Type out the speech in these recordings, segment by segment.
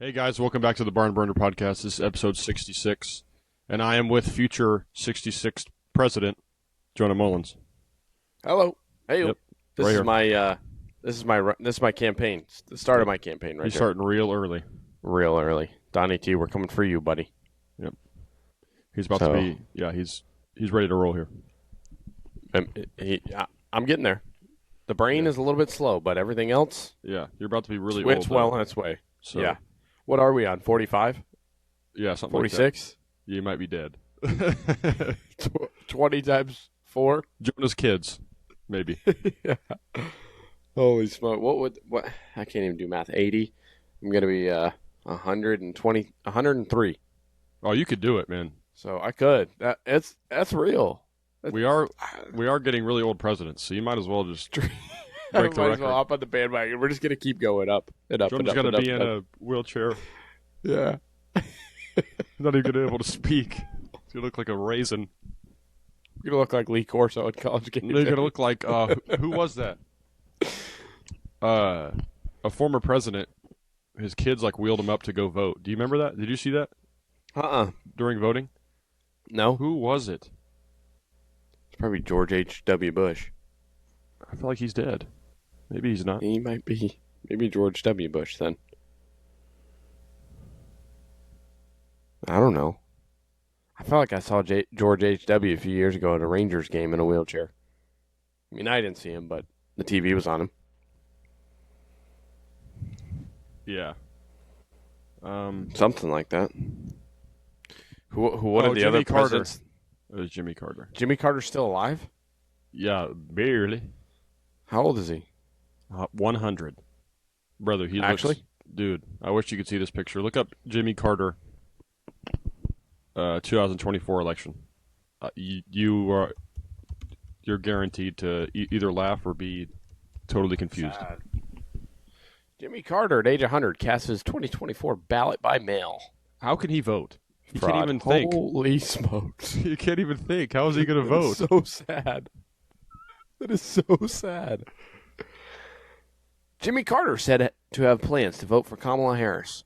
Hey guys, welcome back to the Barn Burner Podcast. This is episode 66, and I am with future 66th President Jonah Mullins. Hello. Hey. Yep. This Right is here. this is my campaign. It's the start of my campaign right He's here. starting real early. Real early. Donnie T, we're coming for you, buddy. Yep. He's about to be. Yeah, he's ready to roll here. I'm getting there. The brain is a little bit slow, but everything else, Yeah, you're about to be really it's old. well on its way. So, Yeah. What are we on? 45? Yeah, something 46? like that. You might be dead. 20 times 4? Jonah's kids, maybe. Yeah. Holy smoke. What? I can't even do math. 80? I'm going to be 103. Oh, you could do it, man. So I could. That's real. We are getting really old presidents, so you might as well just break the Might as record. well hop on the bandwagon. We're just going to keep going up and up Jonah's and up. going to and be up, in and up. a wheelchair. Yeah. He's not even going to be able to speak. He's going to look like a raisin. You're going to look like Lee Corso at college games. They're going to look like, who was that? A former president. His kids wheeled him up to go vote. Do you remember that? Did you see that during voting? No. Who was it? It's probably George H.W. Bush. I feel like he's dead. Maybe he's not. He might be. Maybe George W. Bush then. I don't know. I felt like I saw George H.W. a few years ago at a Rangers game in a wheelchair. I mean, I didn't see him, but the TV was on him. Yeah. Something like that. What are the Jimmy other Carter. presidents? It was Jimmy Carter. Jimmy Carter's still alive? Yeah, barely. How old is he? 100. Brother, he Actually? looks... Dude, I wish you could see this picture. Look up Jimmy Carter 2024 election. You're guaranteed to either laugh or be totally confused. Sad. Jimmy Carter, at age 100, casts his 2024 ballot by mail. How can he vote? He Fraud. can't even think. Holy smokes. He can't even think. How is he going to vote? So sad. That is so sad. Jimmy Carter said to have plans to vote for Kamala Harris.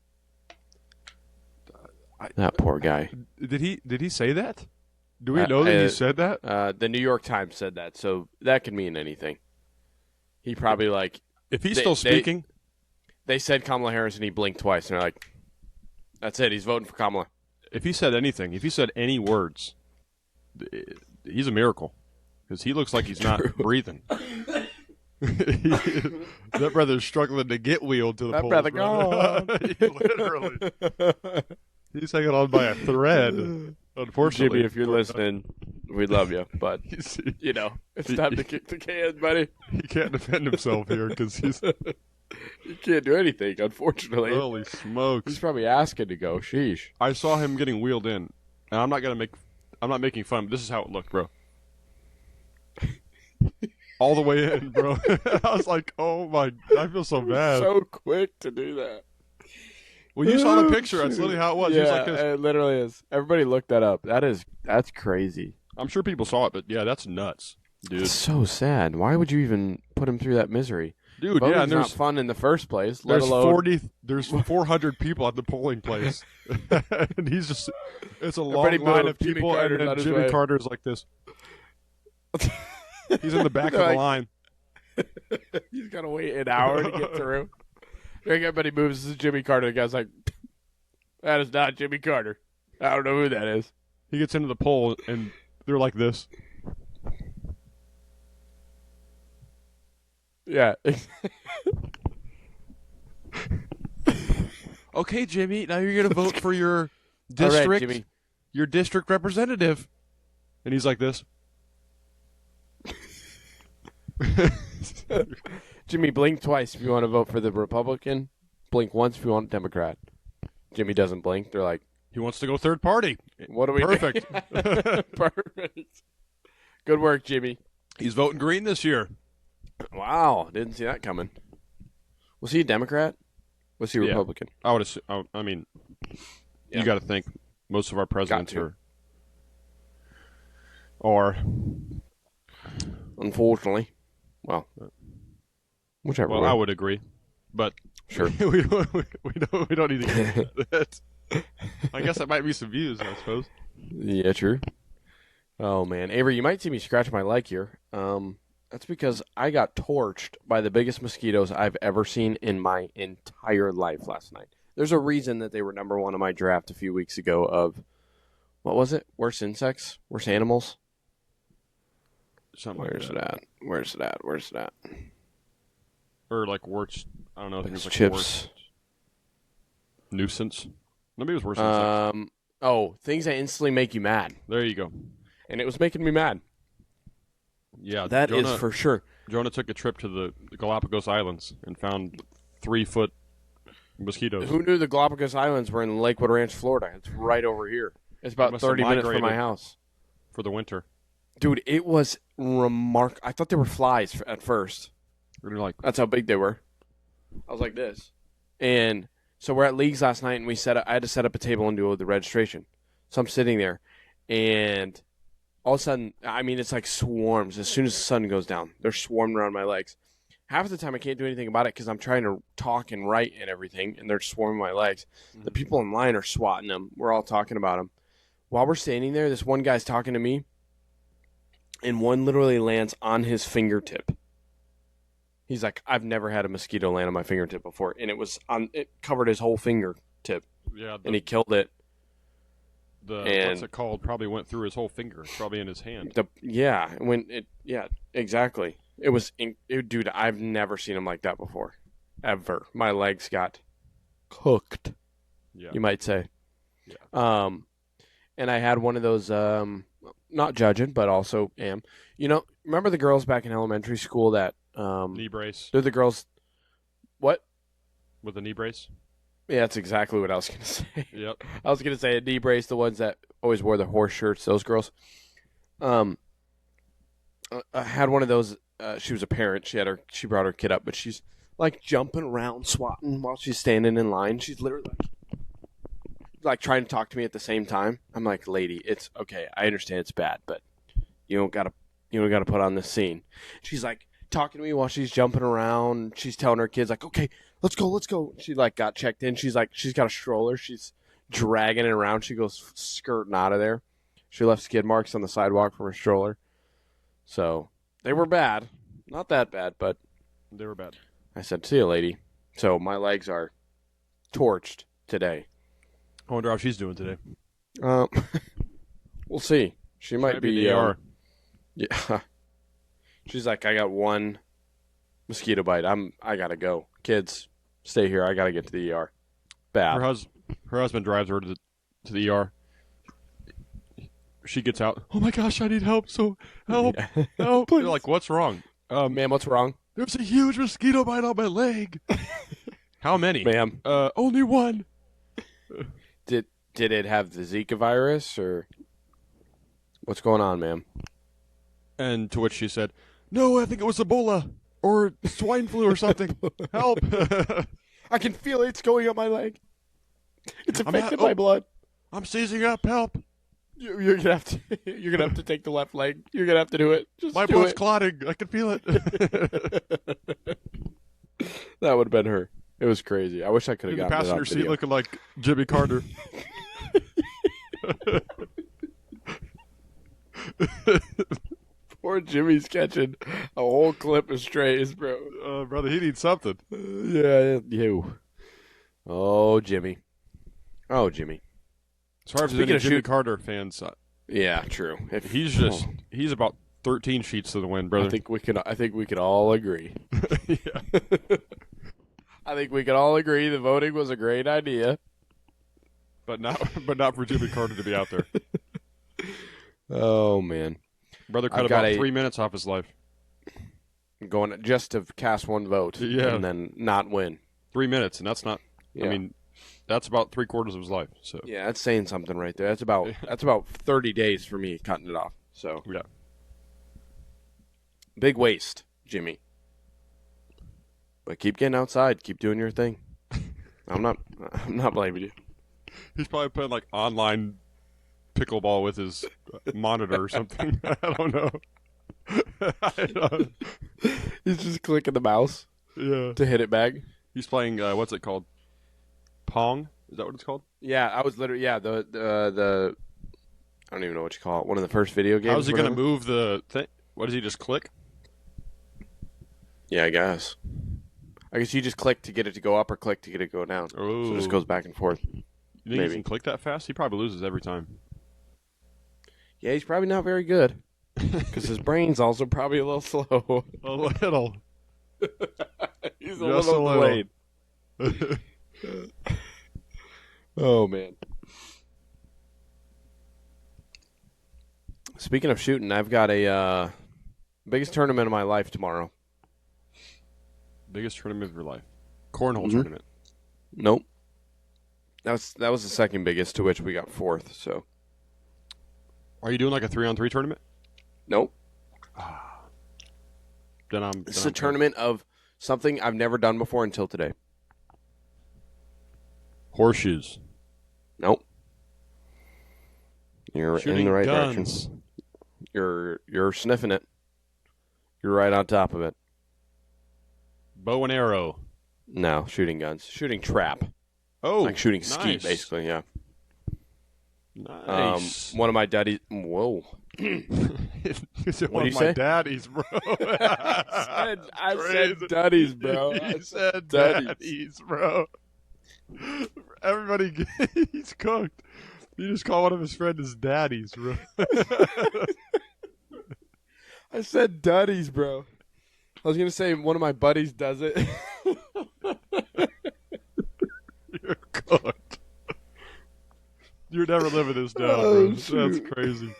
That poor guy. Did he say that? Do we know that he said that? The New York Times said that, so that could mean anything. He probably If he's still speaking, they said Kamala Harris and he blinked twice, and they're like, "That's it. He's voting for Kamala." if he said anything, if he said any words, he's a miracle because he looks like he's not breathing. That brother's struggling to get wheeled to the polls. That brother Literally. He's hanging on by a thread. Unfortunately, Jimmy, if you're listening, we love you, but it's time to kick the can, buddy. he can't defend himself here because he's You can't do anything, unfortunately. holy He's smokes. probably asking to go. Sheesh. I saw him getting wheeled in, and I'm not making fun, but this is how it looked, bro. All the way in, bro. I was like, oh my, I feel so bad. So quick to do that. Well, you saw the picture. That's literally how it was. He was Yeah, like this. it literally is. Everybody look that up. That's crazy. I'm sure people saw it, but yeah, that's nuts, dude. It's so sad. Why would you even put him through that misery? Dude, Voting's yeah, and not there's fun in the first place. Let there's alone 400 people at the polling place, and it's a long Everybody line move. of Jimmy people, Carter's and on his Jimmy way. Carter's like this. He's in the back of They're the like- line. he's gotta wait an hour to get through. Everybody moves. This is Jimmy Carter. The guy's like, "That is not Jimmy Carter. I don't know who that is." He gets into the poll, and they're like this. Yeah. Okay, Jimmy, now you're gonna vote for your All district, right, Jimmy. your district representative, and he's like this. Jimmy, blink twice if you want to vote for the Republican. Blink once if you want Democrat. Jimmy doesn't blink. They're like, He wants to go third party. "What do we do?" Perfect. Perfect. Good work, Jimmy. He's voting green this year. Wow, didn't see that coming. Was he a Democrat? Was he a Yeah. Republican? I would assume. I mean, Yeah. you got to think most of our presidents Got to. are. Unfortunately. Well, whichever Well, way. I would agree, but Sure. we don't need to get into that. I guess that might be some views, I suppose. Yeah, true. Oh man, Avery, you might see me scratch my leg here. That's because I got torched by the biggest mosquitoes I've ever seen in my entire life last night. There's a reason that they were number one in my draft a few weeks ago of, what was it? Worst insects? Worst animals? Something Where's like that. it at? Where's it at? Where's it at? Or like worst, I don't know. I think it was like Chips. worst nuisance. Maybe it was worse insects. Things that instantly make you mad. There you go. And it was making me mad. Yeah, That is Jonah, for sure. Jonah took a trip to the Galapagos Islands and found 3-foot mosquitoes. Who knew the Galapagos Islands were in Lakewood Ranch, Florida? It's right over here. It's about must have 30 minutes from my migrated. house. For the winter. Dude, it was remarkable. I thought they were flies at first. We're like, That's how big they were. I was like this. And so we're at Leagues last night, and I had to set up a table and do the registration. So I'm sitting there, and all of a sudden, I mean, it's like swarms. As soon as the sun goes down, they're swarming around my legs. Half the time, I can't do anything about it because I'm trying to talk and write and everything, and they're swarming my legs. The people in line are swatting them. We're all talking about them. While we're standing there, this one guy's talking to me, and one literally lands on his fingertip. He's like, I've never had a mosquito land on my fingertip before, and it covered his whole fingertip, yeah, and he killed it. what's it called? Probably went through his whole finger. It's probably in his hand. Exactly. It was, dude. I've never seen him like that before, ever. My legs got cooked. Yeah, You might say. Yeah. And I had one of those. Not judging, but also am. Remember the girls back in elementary school that knee brace they're the girls. What? with a knee brace. Yeah, that's exactly what I was gonna say. Yep. I was gonna say a knee brace, the ones that always wore the horse shirts, those girls. I had one of those. She was a parent. She brought her kid up, but she's like jumping around, swatting while she's standing in line. She's literally like trying to talk to me at the same time. I'm like, lady, it's okay. I understand it's bad, but you don't gotta put on this scene. She's like talking to me while she's jumping around. She's telling her kids like, okay, let's go. She like got checked in. She's like, she's got a stroller. She's dragging it around. She goes skirting out of there. She left skid marks on the sidewalk from her stroller. So they were bad. Not that bad, but They were bad. I said, see you, lady. So my legs are torched today. I wonder how she's doing today. We'll see. She might be the ER. Yeah. She's like, I got one mosquito bite. I gotta go. Kids, stay here. I gotta get to the ER. Bad. Her husband drives her to the ER. She gets out. Oh my gosh, I need help! So help, Yeah. help! You're like, what's wrong? Ma'am, what's wrong? There's a huge mosquito bite on my leg. How many? Ma'am, Only one. did it have the Zika virus or what's going on, ma'am? And to which she said, "No, I think it was Ebola or swine flu or something. Help!" I can feel it's going up my leg. It's I'm affected not- my blood. I'm seizing up. Help! You're gonna have to. You're gonna have to take the left leg. You're gonna have to do it. Just My do blood's it. clotting. I can feel it. That would have been her. It was crazy. I wish I could In have the gotten it on passenger seat, video. looking like Jimmy Carter. Poor Jimmy's catching a whole clip of strays, bro. Brother, he needs something. Yeah, you. Oh, Jimmy. Oh, Jimmy. Sorry if Speaking there's any of Jimmy shoot- Carter fans. Yeah, true. If He's about 13 sheets to the wind, brother. I think we could all agree. Yeah. I think we could all agree the voting was a great idea. But not for Jimmy Carter to be out there. Oh man, Brother cut I've got about 3 minutes off his life. going just to cast one vote, Yeah. and then not win. 3 minutes, and that's not. Yeah. I mean, that's about 3/4 of his life. So Yeah, that's saying something right there. That's about 30 days for me cutting it off. So yeah. big waste, Jimmy. But keep getting outside. Keep doing your thing. I'm not blaming you. He's probably playing like online pickleball with his monitor or something. I don't know. He's just clicking the mouse Yeah. to hit it back. He's playing. What's it called? Pong. Is that what it's called? Yeah, I was literally the I don't even know what you call it. One of the first video games. How's he going to move the thing? What does he just click? Yeah, I guess. I guess you just click to get it to go up or click to get it to go down. Oh. So it just goes back and forth. You think he can click that fast? He probably loses every time. Yeah, he's probably not very good. Because his brain's also probably a little slow. A little. He's a little delayed. Oh, man. Speaking of shooting, I've got a biggest tournament of my life tomorrow. Biggest tournament of your life. Cornhole tournament. Nope. That was the second biggest, to which we got fourth. So. Are you doing like a 3-on-3 tournament? Nope. This is a tournament of something I've never done before until today. Horseshoes. Nope. You're Shooting in the right guns. direction. You're sniffing it. You're right on top of it. Bow and arrow. No, shooting guns. Shooting trap. Oh, like shooting nice. skeet, basically, yeah. Nice. One of my daddies... Whoa. One of my daddies, bro. I said daddies, bro. You said daddies, bro. Everybody, he's cooked. You just call one of his friends his daddies, bro. I said daddies, bro. I was going to say one of my buddies does it. You're cooked. You're never living this down, bro. That's crazy.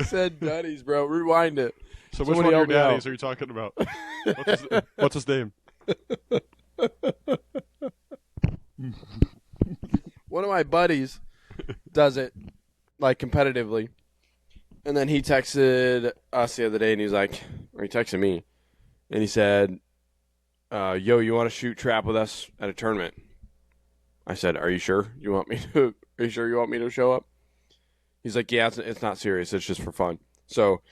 Said daddies, bro. Rewind it. So which one of your daddies are you talking about? What's his name? One of my buddies does it, like, competitively. And then he texted us the other day, and he was like, or he texted me, and he said, yo, you want to shoot trap with us at a tournament? I said, are you sure? Are you sure you want me to show up? He's like, yeah, it's not serious. It's just for fun. So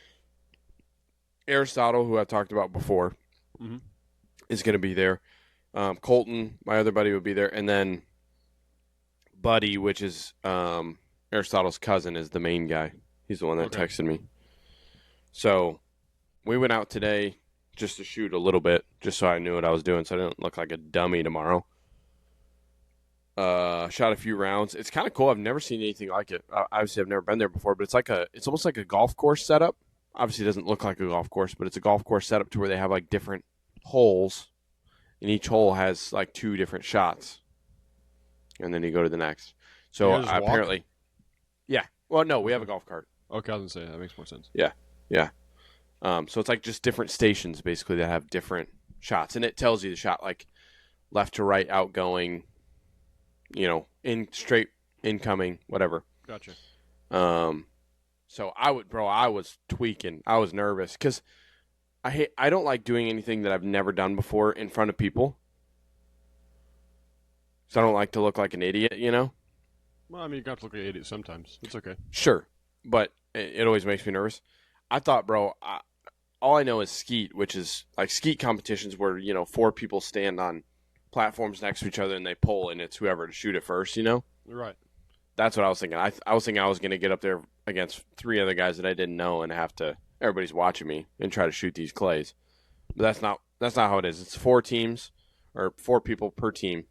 Aristotle, who I talked about before, is going to be there. Colton, my other buddy, would be there. And then Buddy, which is Aristotle's cousin, is the main guy. He's the one that texted me. So we went out today just to shoot a little bit, just so I knew what I was doing, so I didn't look like a dummy tomorrow. Shot a few rounds. It's kind of cool. I've never seen anything like it. Obviously, I've never been there before, but it's almost like a golf course setup. Obviously, it doesn't look like a golf course, but it's a golf course setup to where they have like different holes, and each hole has like 2 different shots, and then you go to the next. So apparently, yeah. Well, no, we have a golf cart. Okay, I was gonna say that makes more sense. Yeah. So it's like just different stations basically that have different shots, and it tells you the shot like left to right, outgoing. In straight, incoming, whatever. Gotcha. So I was tweaking. I was nervous because I don't like doing anything that I've never done before in front of people. So I don't like to look like an idiot, Well, I mean, you got to look like an idiot sometimes. It's okay. Sure, but it always makes me nervous. I thought, bro, all I know is skeet, which is like skeet competitions where 4 people stand on platforms next to each other and they pull, and it's whoever to shoot it first, Right. That's what I was thinking. I was thinking I was going to get up there against 3 other guys that I didn't know and have to, everybody's watching me and try to shoot these clays. But that's not how it is. It's 4 teams or 4 people per team,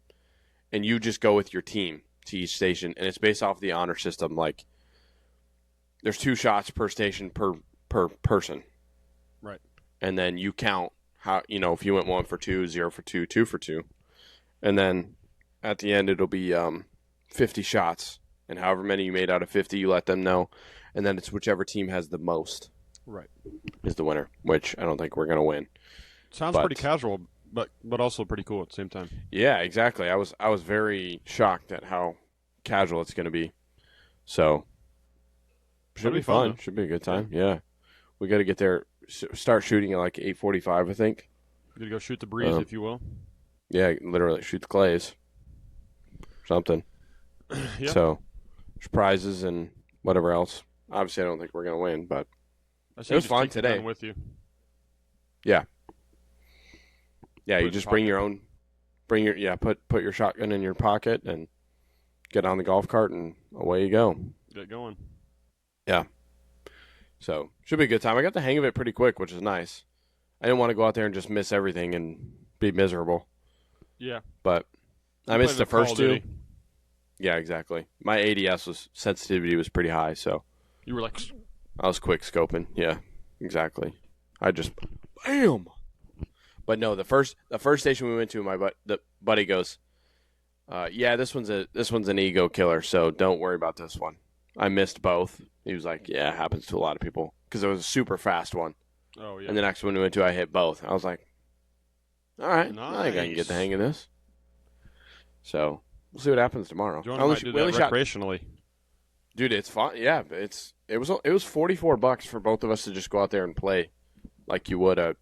and you just go with your team to each station, and it's based off the honor system. Like there's 2 shots per station per person. Right. And then you count how, if you went 1 for 2, 0 for 2, 2 for 2. And then at the end, it'll be 50 shots. And however many you made out of 50, you let them know. And then it's whichever team has the most. Right. Is the winner, which I don't think we're going to win. Sounds pretty casual, but also pretty cool at the same time. Yeah, exactly. I was very shocked at how casual it's going to be. So, should be fun. Should be a good time. Yeah. We got to get there, start shooting at like 8:45, I think. You got to go shoot the breeze, if you will. Yeah, literally shoot the clays. Something. Yeah. So, there's prizes and whatever else. Obviously, I don't think we're going to win, but it was fun today. With you. Yeah. Yeah, you just bring your own put your shotgun in your pocket and get on the golf cart and away you go. Get going. Yeah. So should be a good time. I got the hang of it pretty quick, which is nice. I didn't want to go out there and just miss everything and be miserable. Yeah. But I You missed played the the Call first of two. Duty. Yeah, exactly. My ADS sensitivity was pretty high, so You were like, I was quick scoping. Yeah, exactly. I just bam. But no, the first station we went to, the buddy goes, "Yeah, this one's an ego killer, so don't worry about this one." I missed both. He was like, "Yeah, it happens to a lot of people," because it was a super fast one. oh, yeah. And the next one we went to, I hit both. I was like, "All right, I think I can Nice. get the hang of this." So we'll see what happens tomorrow. Jonah might do that recreationally. Dude, it's fun. Yeah, it was $44 for both of us to just go out there and play, like you would a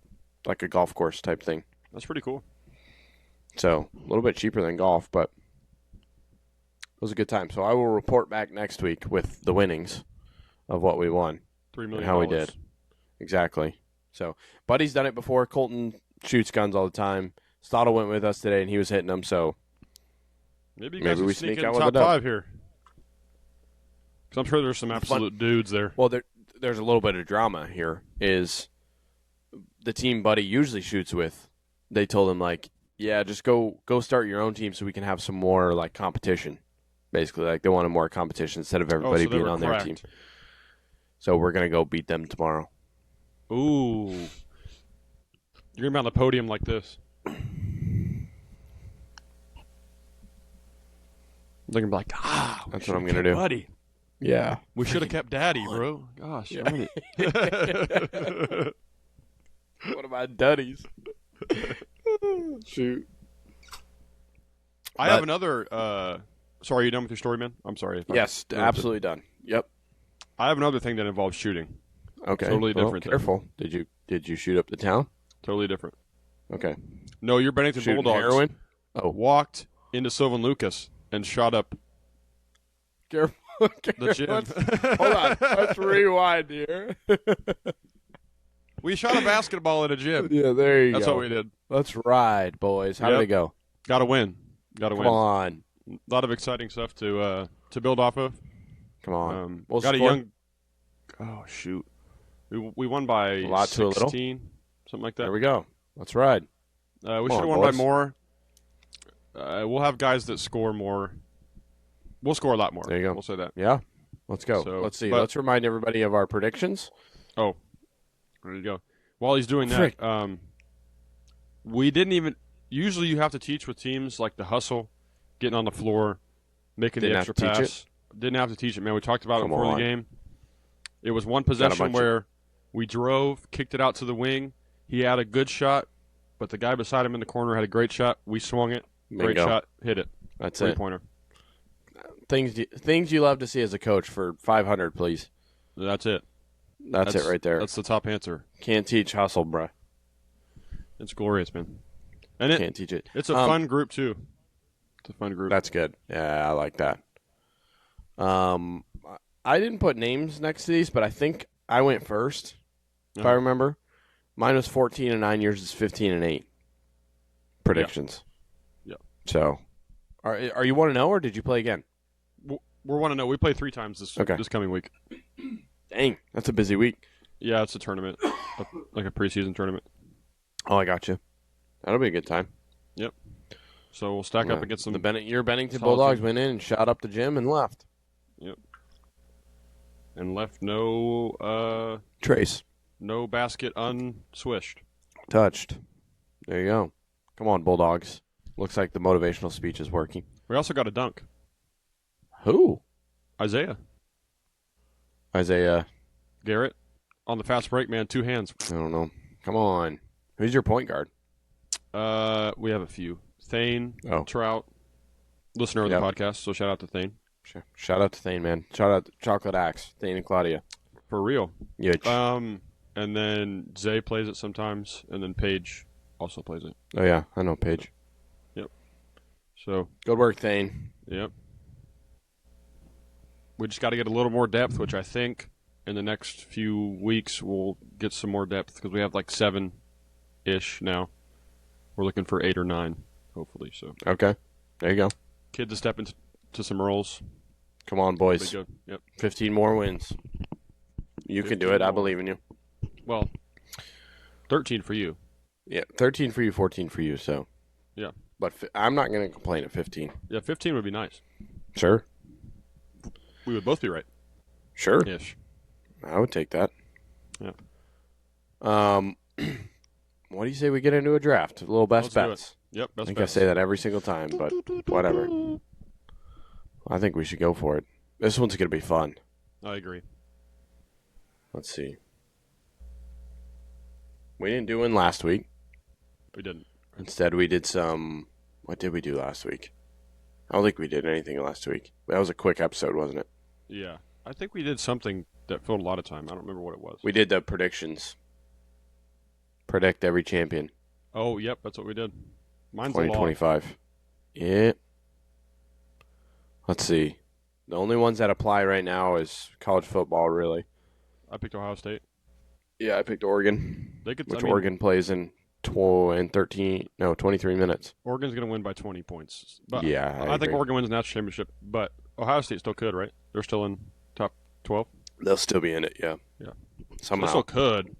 golf course type thing. That's pretty cool. So a little bit cheaper than golf, but it was a good time. So I will report back next week with the winnings of what we won, $3 and million. how we did. Exactly. So Buddy's done it before. Colton shoots guns all the time. Stottle went with us today, and he was hitting them. So Maybe you guys we can sneak sneak in out the with top a dub. 5 here. Because I'm sure there's some absolute dudes there. Well, there's a little bit of drama here. Is the team Buddy usually shoots with? They told him like, yeah, just go start your own team so we can have some more like competition. Basically, like they wanted more competition instead of everybody so they being were on their cracked. team. So we're gonna go beat them tomorrow. Ooh. You're going to be on the podium like this. They're going to be like, That's what I'm gonna do. Buddy. Yeah, We should have kept Daddy, bro. Gosh, Yeah. darn it. What about Duddies? Shoot. I have another. Sorry, are you done with your story, man? I'm sorry. if I Yes, interrupted. absolutely done. Yep. I have another thing that involves shooting. Okay. Totally Well, different thing. Careful. Did you shoot up the town? Totally different. Okay. No, your Bennington Shooting Bulldogs heroin? Oh. walked into Sylvan Lucas and shot up Careful. the gym. Hold on. Let's rewind here. We shot a basketball at a gym. Yeah, there you That's go. what we did. Let's ride, boys. How did Yep. it go? Got to win. Got to Come win. on. A lot of exciting stuff to build off of. Come on. Got a young. Oh shoot, we won by A lot to a little? 16, something like that. There we go. Let's ride. We Come should have on, won boys. by more. We'll have guys that score more. We'll score a lot more. There you go. We'll say that. Yeah. Let's go. So, Let's see. but- Let's remind everybody of our predictions. Oh, there you go. While he's doing Frick. that, we didn't even. Usually, you have to teach with teams like the hustle, getting on the floor, making Didn't the have extra to teach pass. Didn't have to teach it, man. We talked about Come it before on. the game. It was one Got a possession bunch where we drove, kicked it out to the wing. He had a good shot, but the guy beside him in the corner had a great shot. We swung it, great Bingo. shot, hit it, That's it. 3-pointer. Things you love to see as a coach for 500, please. That's it. That's it right there. That's the top answer. Can't teach hustle, bruh. It's glorious, man. And Can't teach it. it's a fun group too. It's a fun group. That's good. Yeah, I like that. I didn't put names next to these, but I think I went first, if I Uh-huh. remember. Mine was 14-9. Yours is 15-8. Predictions. Yeah. So, are you want to know, or did you play again? We're want to know. We play 3 times this coming week. Dang, that's a busy week. Yeah, it's a tournament, like a preseason tournament. Oh, I got you. That'll be a good time. So we'll stack up against some. Your Bennington solid Bulldogs teams. went in and shot up the gym and left. And left no Trace. no basket unswished. Touched. There you go. Come on, Bulldogs. Looks like the motivational speech is working. We also got a dunk. Who? Isaiah Isaiah. Garrett on the fast break, man. 2 hands. I don't know. Come on. Who's your point guard? We have a few. Thane, Oh. Trout, listener of Yep. the podcast. So shout out to Thane Shout out to Thane, man. Shout out to Chocolate Axe. Thane and Claudia. for real. Yuch. And then Zay plays it sometimes, and then Paige also plays it. Oh, yeah. I know Paige. So Good work, Thane. yep. We just got to get a little more depth, which I think in the next few weeks we'll get some more depth because we have like 7-ish now. We're looking for 8 or 9. hopefully. So Okay. There you go. kids to step into some roles. Come on, Be boys. good. Yep. 15 more wins. You can do 15 it. I more. believe in you. Well, 13 for you. Yeah, 13 for you, 14 for you. So, Yeah. but I'm not going to complain at 15. Yeah, 15 would be nice. Sure. We would both be right. Sure. Ish. I would take that. Yeah. What do you say we get into a draft? A little best Let's do bets. Yep. I Best think bets. I say that every single time, but whatever. I think we should go for it. This one's going to be fun. I agree. Let's see. We didn't do one last week. We didn't. Instead, we did some. What did we do last week? I don't think we did anything last week. That was a quick episode, wasn't it? Yeah. I think we did something that filled a lot of time. I don't remember what it was. We did the predictions. Predict every champion. Oh, yep. That's what we did. Mine's a lot. 2025. Yeah. Let's see. The only ones that apply right now is college football, really. I picked Ohio State. Yeah, I picked Oregon, They could. which Oregon plays in 23 minutes. Oregon's going to win by 20 points. But Yeah, I think agree. Oregon wins the national championship. But Ohio State still could, right? They're still in top 12. They'll still be in it, yeah. Yeah. Somehow. They still could.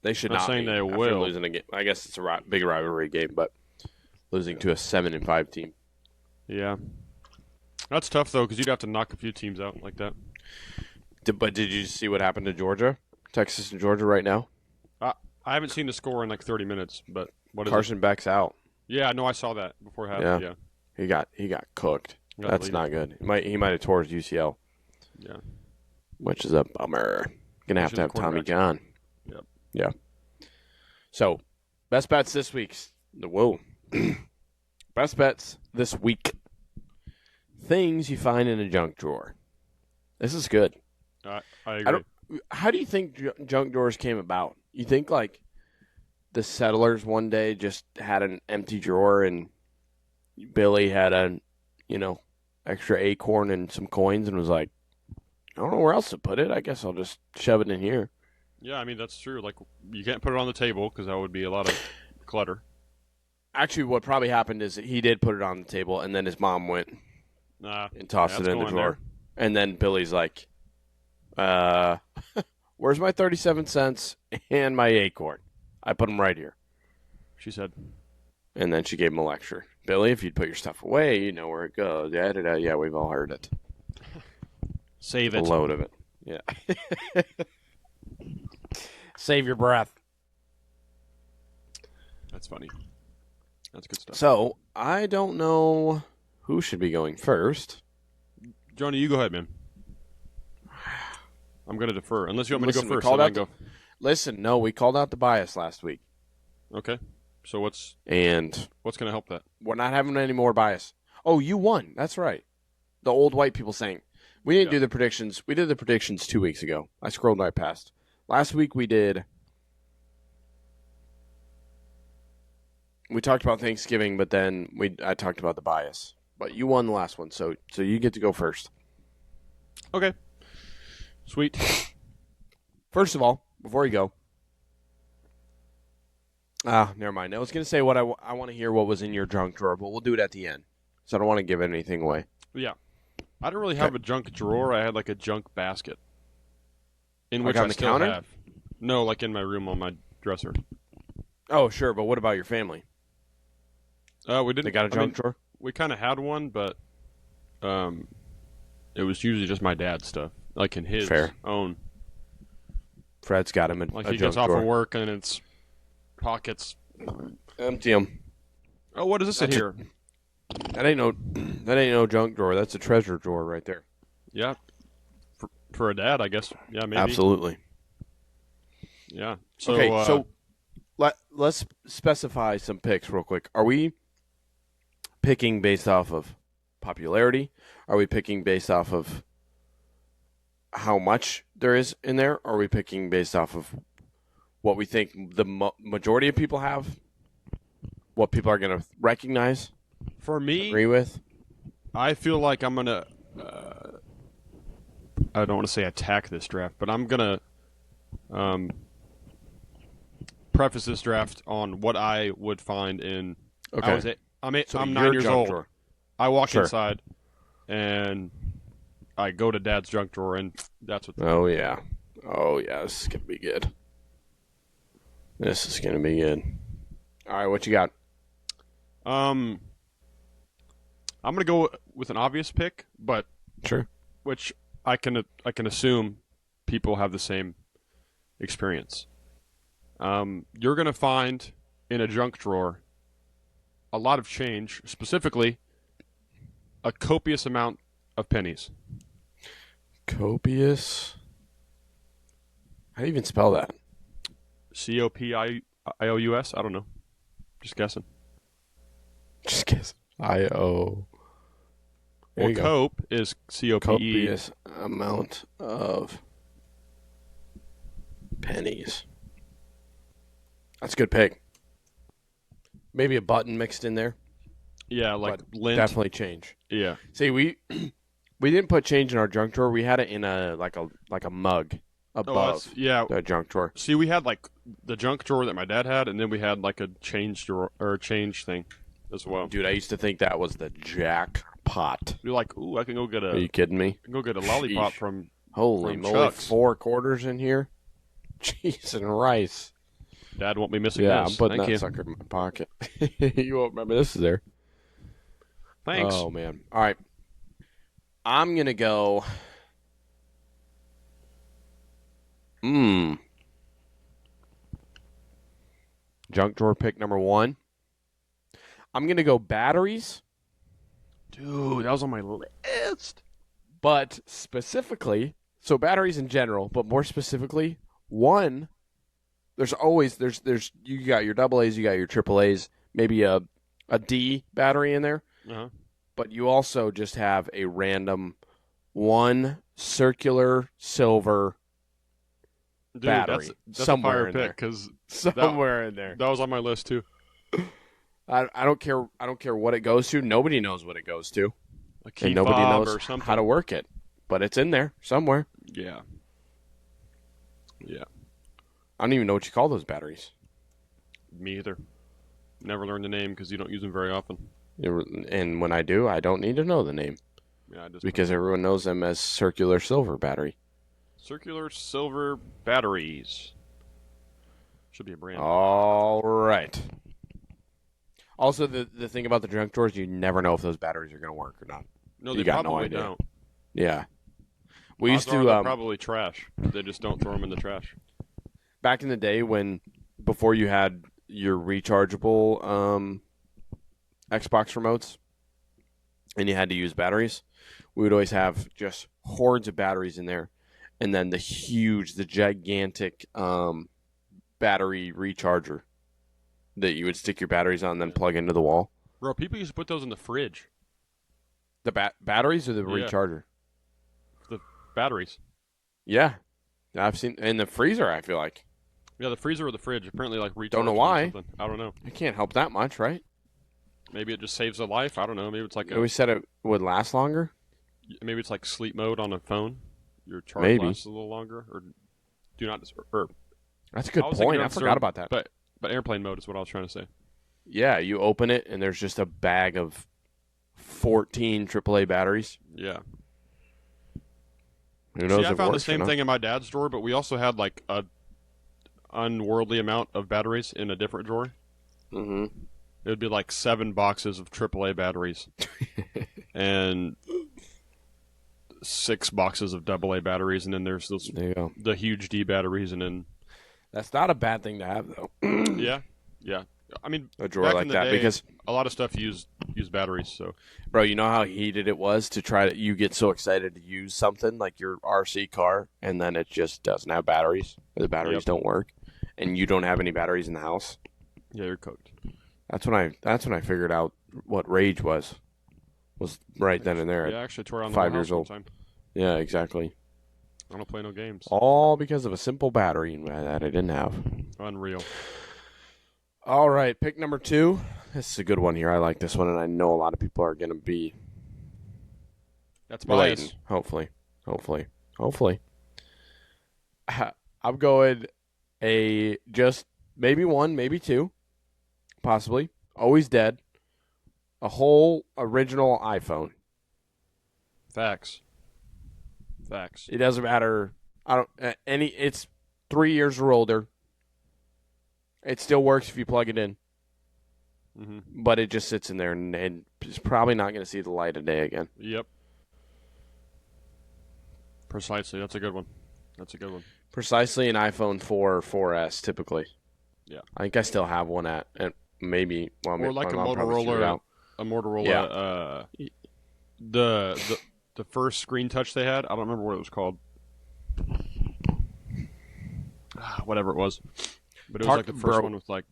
They should Not not saying be they after will. losing a game. I guess it's a big rivalry game, but losing to a 7-5 team. Yeah. That's tough, though, because you'd have to knock a few teams out like that. But did you see what happened to Georgia? Texas and Georgia right now? I haven't seen the score in like 30 minutes, but what is Carson Beck's out. it? Yeah, no, I saw that before it happened. Yeah. He got cooked. Got That's deleted. not good. He might have tore his UCL, Yeah. which is a bummer. Gonna have Especially to have the Tommy quarterback. John. Yep. Yeah. So, best bets this week. Whoa. Best bets this week. Things you find in a junk drawer. This is good. I agree. How do you think junk drawers came about? You think like the settlers one day just had an empty drawer and Billy had a, extra acorn and some coins and was like, I don't know where else to put it. I guess I'll just shove it in here. Yeah, I mean, that's true. Like, you can't put it on the table because that would be a lot of clutter. Actually, what probably happened is that he did put it on the table and then his mom went Nah. and tossed Yeah, it it's in the going drawer. And then Billy's like, where's my 37 cents and my acorn? I put them right here. She said. And then she gave him a lecture. Billy, if you'd put your stuff away, you know where it goes. Yeah, we've all heard it. Save A it. load of it. Yeah. Save your breath. That's funny. That's good stuff. So, I don't know who should be going first. Jonah, you go ahead, man. I'm going to defer. Unless you want me Listen, to we go first. called Then I out go. Listen, no, we called out the bias last week. Okay. So what's And going to help that? we're not having any more bias. Oh, you won. That's right. The old white people saying. We didn't do the predictions. We did the predictions 2 weeks ago. I scrolled right past. Last week we talked about Thanksgiving, but then I talked about the bias. But you won the last one, so you get to go first. Okay. Sweet. First of all, before you go. Never mind. I was going to say what I want to hear what was in your junk drawer, but we'll do it at the end. So I don't want to give anything away. Yeah. I don't really have a junk drawer. I had like a junk basket. In which Like on I the still counter? have. No, like in my room on my dresser. Oh, sure, but what about your family? We didn't. They got a junk drawer? We kind of had one, but it was usually just my dad's stuff, like in his Fair. own. Fred's got him Like a he junk gets off drawer. of work and it's pockets. Empty them. Oh, what does this say here? That ain't no junk drawer. That's a treasure drawer right there. Yeah, for a dad, I guess. Yeah, maybe. Absolutely. Yeah. So, Okay, so let's specify some picks real quick. Are we picking based off of popularity? Are we picking based off of how much there is in there? Or are we picking based off of what we think the majority of people have? What people are going to recognize, for me, agree with? I feel like I'm gonna. I don't want to say attack this draft, but I'm gonna preface this draft on what I would find in Okay. I'm your 9 years junk old. drawer. I walk Sure. inside, and I go to Dad's junk drawer, and that's what. Oh yeah. Oh yeah. This is gonna be good. This is gonna be good. All right, what you got? I'm gonna go with an obvious pick, but Sure. which I can assume people have the same experience. You're gonna find in a junk drawer a lot of change, specifically a copious amount of pennies. Copious. How do you even spell that? COPIOUS? I don't know. Just guessing. Just guess. I-O. There Well, you go. cope is COPE. Copious amount of pennies. That's a good pick. Maybe a button mixed in there. Yeah, like But lint. definitely change. Yeah. See, we didn't put change in our junk drawer. We had it in a mug above Yeah. the junk drawer. See, we had like the junk drawer that my dad had, and then we had like a change drawer or a change thing as well. Dude, I used to think that was the jackpot. You're like, ooh, I can go get Are you kidding me? a lollipop Sheesh. from. Holy From moly, Chuck's. 4 quarters in here? Cheese and rice. Dad won't be missing Yeah, this. I'm putting Thank that you. sucker in my pocket. You won't remember this is there. Thanks. Oh, man. All right. I'm going to go... Junk drawer pick number 1. I'm going to go batteries, Dude, that was on my list. but specifically, so batteries in general, but more specifically, one, there's you got your double A's, you got your triple A's, maybe a D battery in there, Uh-huh. but you also just have a random one circular silver Dude, battery that's somewhere a in fire there. pick because Somewhere in there. that was on my list too. I don't care. I don't care what it goes to. Nobody knows what it goes to, A key and nobody fob knows or something. how to work it. But it's in there somewhere. Yeah. Yeah. I don't even know what you call those batteries. Me either. Never learned the name because you don't use them very often. And when I do, I don't need to know the name Yeah, I just because everyone knows them as circular silver battery. circular silver batteries should be a brand. All right. Also, the thing about the junk drawers, you never know if those batteries are going to work or not. No, you they got no probably idea. don't. Yeah. We used Odds are to they're probably trash. They just don't throw them in the trash. back in the day before you had your rechargeable Xbox remotes and you had to use batteries, we would always have just hordes of batteries in there, and then the gigantic battery recharger that you would stick your batteries on and then plug into the wall. Bro, people used to put those in the fridge. The batteries or the Yeah. recharger? The batteries. Yeah. I've seen in the freezer, I feel like. Yeah, the freezer or the fridge. Apparently, like recharge. Don't know them or why. something. I don't know. It can't help that much, right? Maybe it just saves a life. I don't know. Maybe it's like We said it would last longer. maybe it's like sleep mode on a phone. Your charge Maybe. lasts a little longer, or do not. Or That's a good I was thinking point. I of forgot about that. But airplane mode is what I was trying to say. Yeah, you open it and there's just a bag of 14 AAA batteries. Yeah. Who knows See, I if it found the works or same not. thing in my dad's drawer, but we also had like a unworldly amount of batteries in a different drawer. Mm-hmm. It would be like 7 boxes of AAA batteries and 6 boxes of AA batteries, and then there's those There you go. the huge D batteries, and then That's not a bad thing to have, though. yeah. I mean, A drawer back like in the that, day, because a lot of stuff use batteries. So bro, you know how heated it was to try to. You get so excited to use something like your RC car, and then it just doesn't have batteries. Or the batteries Yep. don't work, and you don't have any batteries in the house. yeah, you're cooked. That's when I figured out what rage was right then and there. Yeah, I actually tore down the 5 whole years house one old. time. Yeah, exactly. I don't play no games. All because of a simple battery that I didn't have. Unreal. All right, pick number 2. This is a good one here. I like this one, and I know a lot of people are going to be That's relating. bias. Hopefully. I'm going just maybe 1, maybe 2, possibly. Always dead. A whole original iPhone. Facts. It doesn't matter. I don't any. It's 3 years or older. It still works if you plug it in, but it just sits in there and it's probably not going to see the light of day again. Yep. Precisely. That's a good one. Precisely an iPhone 4 or 4S typically. Yeah. I think I still have one at maybe. Well, Or like my mom probably threw it a out. Motorola. Yeah. The first screen touch they had. I don't remember what it was called. Whatever it was, but it was like the first one with like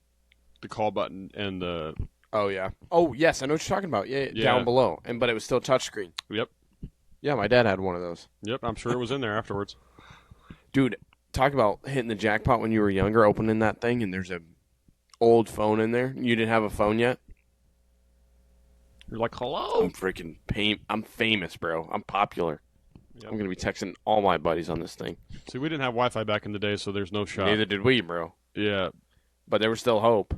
the call button and the. Oh yeah. Oh yes, I know what you're talking about. Yeah. Down below, but it was still touchscreen. Yep. Yeah, my dad had one of those. Yep, I'm sure it was in there afterwards. Dude, talk about hitting the jackpot when you were younger, opening that thing, and there's a old phone in there. You didn't have a phone yet. You're like, hello. I'm famous, bro. I'm popular. Yep. I'm gonna be texting all my buddies on this thing. See, we didn't have Wi-Fi back in the day, so there's no shot. Neither did we, bro. Yeah. But there was still hope.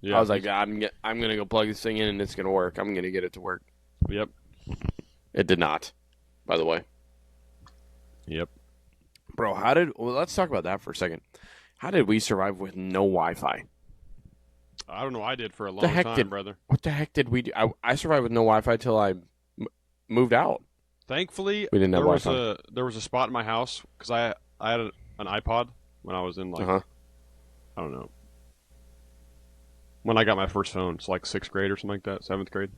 Yeah. I was like, I'm gonna go plug this thing in, and it's gonna work. I'm gonna get it to work. Yep. It did not, by the way. Yep. Bro, let's talk about that for a second. How did we survive with no Wi-Fi? I don't know. I did for a long time, brother. What the heck did we do? I survived with no Wi-Fi till I moved out. Thankfully, we didn't have Wi-Fi. There was a spot in my house because I had an iPod when I was in like I don't know, when I got my first phone. It's like 6th grade or something like that, 7th grade.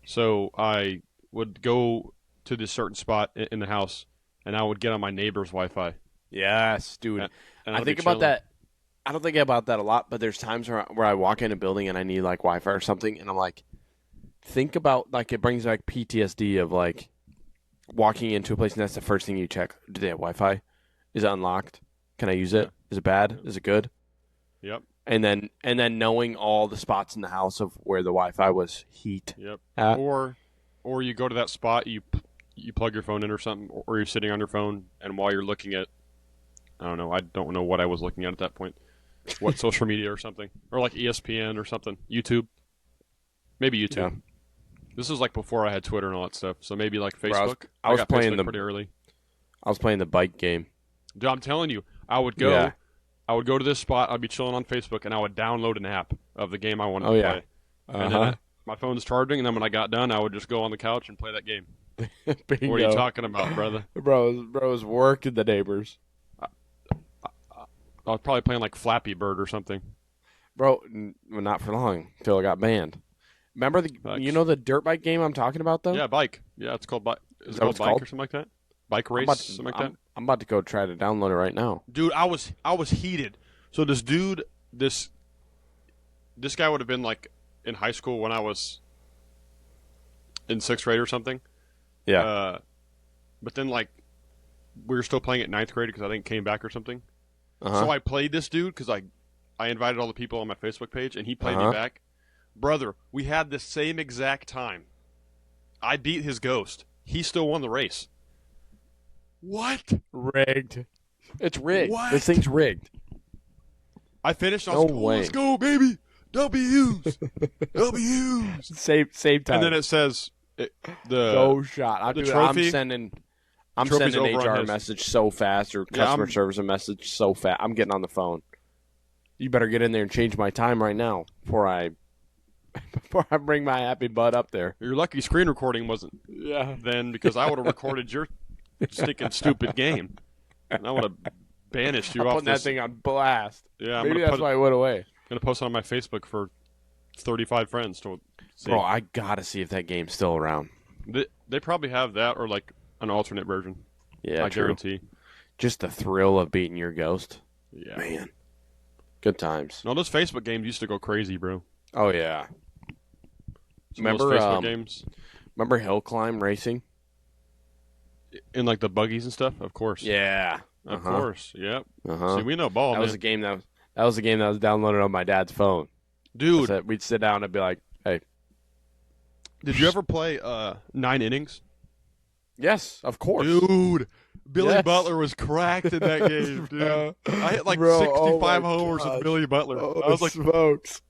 So I would go to this certain spot in the house, and I would get on my neighbor's Wi-Fi. Yes, dude. And I think about that. I don't think about that a lot, but there's times where I walk in a building and I need like Wi-Fi or something, and I'm like, think about like it brings back PTSD of like walking into a place and that's the first thing you check. Do they have Wi-Fi? Is it unlocked? Can I use it? Is it bad? Is it good? Yep. And then knowing all the spots in the house of where the Wi-Fi was heat. Yep. At. Or you go to that spot, you plug your phone in or something, or you're sitting on your phone, and while you're looking at, I don't know what I was looking at that point. What, social media or something? Or like ESPN or something. YouTube. Maybe YouTube. Yeah. This is like before I had Twitter and all that stuff. So maybe like Facebook. Bro, I was got playing Facebook pretty early. I was playing the bike game. Dude, I'm telling you, I would go to this spot, I'd be chilling on Facebook, and I would download an app of the game I wanted to play. And then my phone's charging, and then when I got done, I would just go on the couch and play that game. What are you talking about, brother? Bro was working the neighbors. I was probably playing like Flappy Bird or something. Bro, not for long until I got banned. Remember the dirt bike game I'm talking about though? Yeah, bike. Yeah, it's called bike. Is it called bike or something like that? Bike race, something like that. I'm about to go try to download it right now. Dude, I was heated. So this dude, this guy would have been like in high school when I was in 6th grade or something. Yeah. But then like we were still playing at 9th grade because I think came back or something. So I played this dude because I invited all the people on my Facebook page, and he played me back. Brother, we had the same exact time. I beat his ghost. He still won the race. What? Rigged. It's rigged. What? This thing's rigged. I finished. I was like, let's go, baby. W's. W's. Same time. And then it says go shot. Trophy. I'm sending an HR message so fast or customer service a message so fast. I'm getting on the phone. You better get in there and change my time right now before I bring my happy butt up there. You're lucky screen recording wasn't then, because I would have recorded your stinking stupid game. And I would have banished you off putting that thing on blast. Yeah, maybe that's why I went away. I'm going to post it on my Facebook for 35 friends to see. Bro, I got to see if that game's still around. They probably have that or like an alternate version. Yeah, I guarantee. Just the thrill of beating your ghost. Yeah. Man. Good times. No, those Facebook games used to go crazy, bro. Oh, yeah. Remember those Facebook games? Remember Hill Climb Racing? In like the buggies and stuff? Of course. Yeah. Of course. Yep. See, we know ball, that man. Was a game that was a game that was downloaded on my dad's phone. Dude. We'd sit down and be like, hey. Did you ever play 9 Innings? Yes, of course. Dude, Billy Butler was cracked in that game, dude. I hit like 65 homers with Billy Butler. I was like, smokes.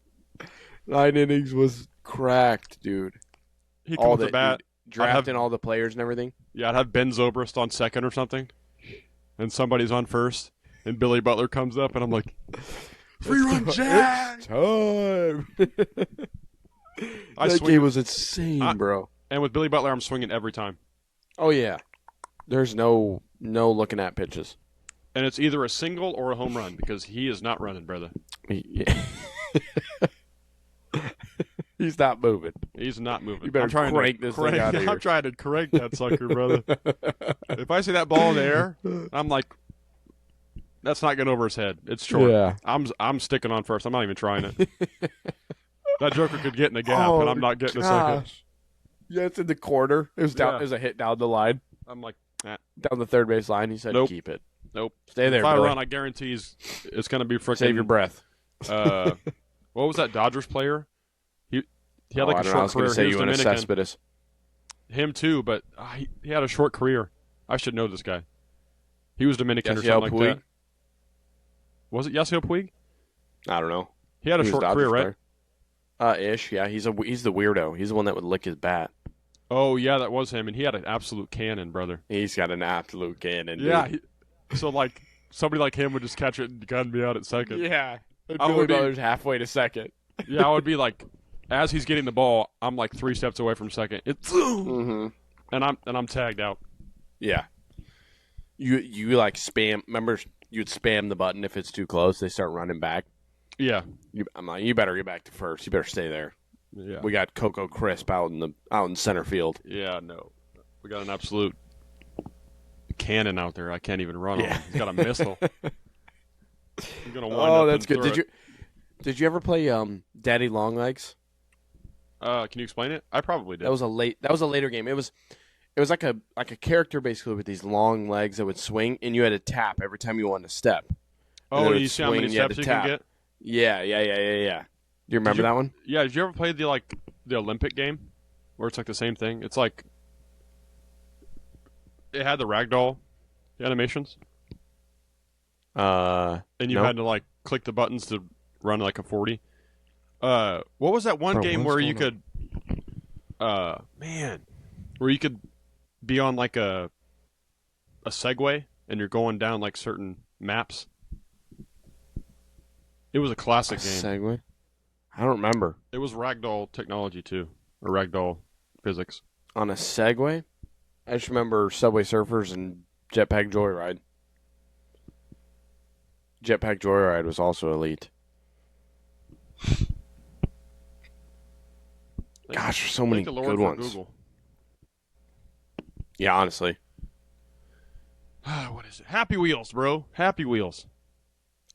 9 innings was cracked, dude. He'd come with the bat. Drafting all the players and everything. Yeah, I'd have Ben Zobrist on second or something, and somebody's on first, and Billy Butler comes up, and I'm like, free run, Jack! It's time. That game was insane, bro. And with Billy Butler, I'm swinging every time. Oh yeah, there's no looking at pitches. And it's either a single or a home run because he is not running, brother. Yeah. He's not moving. He's not moving. You better crank this thing out of here. I'm trying to crank that sucker, brother. If I see that ball in the air, I'm like, that's not getting over his head. It's short. Yeah. I'm sticking on first. I'm not even trying it. That joker could get in the gap, and I'm not getting a second. Yeah, it's in the corner. It was down. Yeah. It was a hit down the line. I'm like, down the third base line. He said, nope. Keep it. Nope. Stay there, If I boy. run, I guarantee it's going to be freaking. Save your breath. What was that Dodgers player? He had like a short I was career. Say he was you in a Dominican. Cespedes. Him too, but he had a short career. I should know this guy. He was Dominican or something like that. Was it Yasiel Puig? I don't know. He had a short career, right? Ish. Yeah, he's the weirdo. He's the one that would lick his bat. Oh yeah, that was him, and he had an absolute cannon, brother. He's got an absolute cannon. Yeah. So like somebody like him would just catch it and gun me out at second. Yeah. I would be halfway to second. Yeah, I would be like, as he's getting the ball, I'm like 3 steps away from second. And I'm tagged out. Yeah. You like spam. Remember, you'd spam the button if it's too close. They start running back. Yeah. I'm like, you better get back to first. You better stay there. Yeah. We got Coco Crisp out in center field. Yeah, no. We got an absolute cannon out there. I can't even run on him. He's got a missile. He's gonna wind up that's and good. Did you ever play Daddy Longlegs? Can you explain it? I probably did. That was a later game. It was like a character basically with these long legs that would swing, and you had to tap every time you wanted to step. Oh, you see how many steps you can get? Yeah. Do you remember that one? Yeah. Did you ever play the Olympic game, where it's like the same thing? It's like it had the ragdoll animations, and you had to like click the buttons to run like a 40. What was that one game where you could, where you could be on like a Segway and you're going down like certain maps? It was a classic game. Segway? I don't remember. It was ragdoll technology too, or ragdoll physics. On a Segway? I just remember Subway Surfers and Jetpack Joyride. Jetpack Joyride was also elite. Gosh, there's so many good ones. Google. Yeah, honestly. What is it? Happy Wheels, bro. Happy Wheels.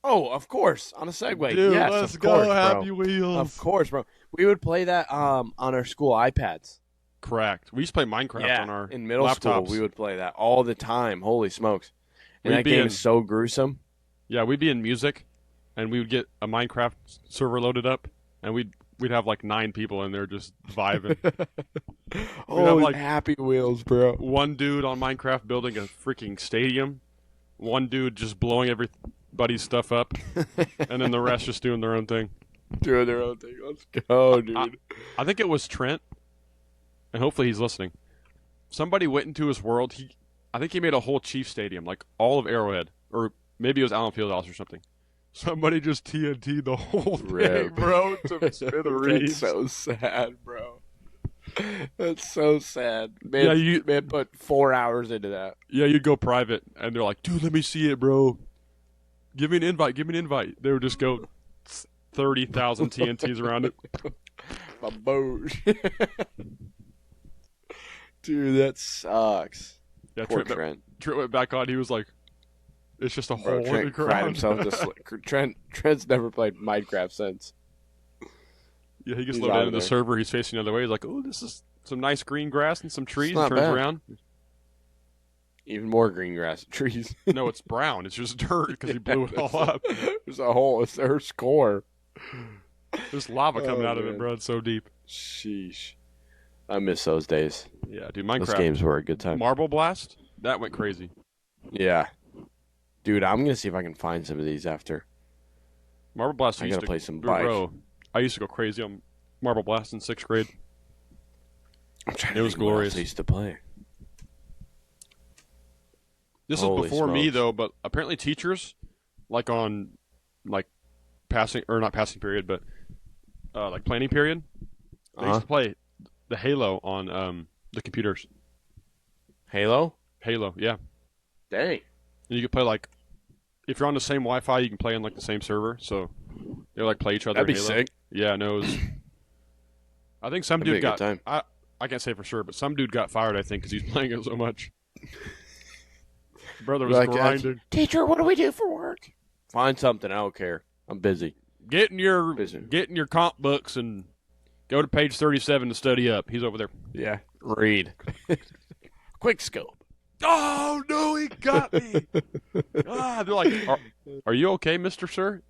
Oh, of course. On a Segway. Dude, yes, let's of go, course, Happy bro. Wheels. Of course, bro. We would play that on our school iPads. Correct. We used to play Minecraft on our in middle laptops. school. We would play that all the time. Holy smokes! And that game is so gruesome. Yeah, we'd be in music, and we would get a Minecraft server loaded up, and we'd have like 9 people in there just vibing. Oh, like Happy Wheels, bro. One dude on Minecraft building a freaking stadium. One dude just blowing everybody's stuff up, and then the rest just doing their own thing. Doing their own thing. Let's go, dude. I think it was Trent, and hopefully he's listening. Somebody went into his world. I think he made a whole Chief Stadium, like all of Arrowhead, or maybe it was Allen Fieldhouse or something. Somebody just TNT'd the whole thing, bro, to smithereens. That's so sad, bro. That's so sad. Man, man put 4 hours into that. Yeah, you'd go private, and they're like, dude, let me see it, bro. Give me an invite. They would just go 30,000 TNTs around it. My boat. Dude, that sucks. Yeah, Poor Trent. Trent went back on. He was like, it's just a hole in the Trent cried ground. himself to sleep. Trent's never played Minecraft since. Yeah, he gets loaded into the server. He's facing the other way. He's like, oh, this is some nice green grass and some trees. Not Turns bad. around. Even more green grass and trees. No, it's brown. It's just dirt because he blew it all up. There's a hole. It's their score. There's lava coming out of it, bro. It's so deep. Sheesh. I miss those days. Yeah, dude, Minecraft. Those games were a good time. Marble Blast? That went crazy. Yeah. Dude, I'm going to see if I can find some of these after. Marble Blast I used gotta to play some bike. Bro, I used to go crazy on Marble Blast in 6th grade. It was what else glorious. I used to play. This Holy was before me smokes. though, but apparently teachers, like on like passing or not passing period, but like planning period, they used to play the Halo on the computers. Halo? Halo, yeah. Dang. And you could play like if you're on the same Wi-Fi, you can play in like the same server. So they like play each other. That'd be Halo. sick. Yeah, no. It was, I think some That'd dude be a good got. time. I can't say for sure, but some dude got fired. I think because he's playing it so much. Brother was Like, grinding. Teacher, what do we do for work? Find something. I don't care. I'm busy. Get in your Busy. comp books and go to page 37 to study up. He's over there. Yeah. Read. Quick scope. Oh no, he got me. They're like, are you okay, Mister Sir?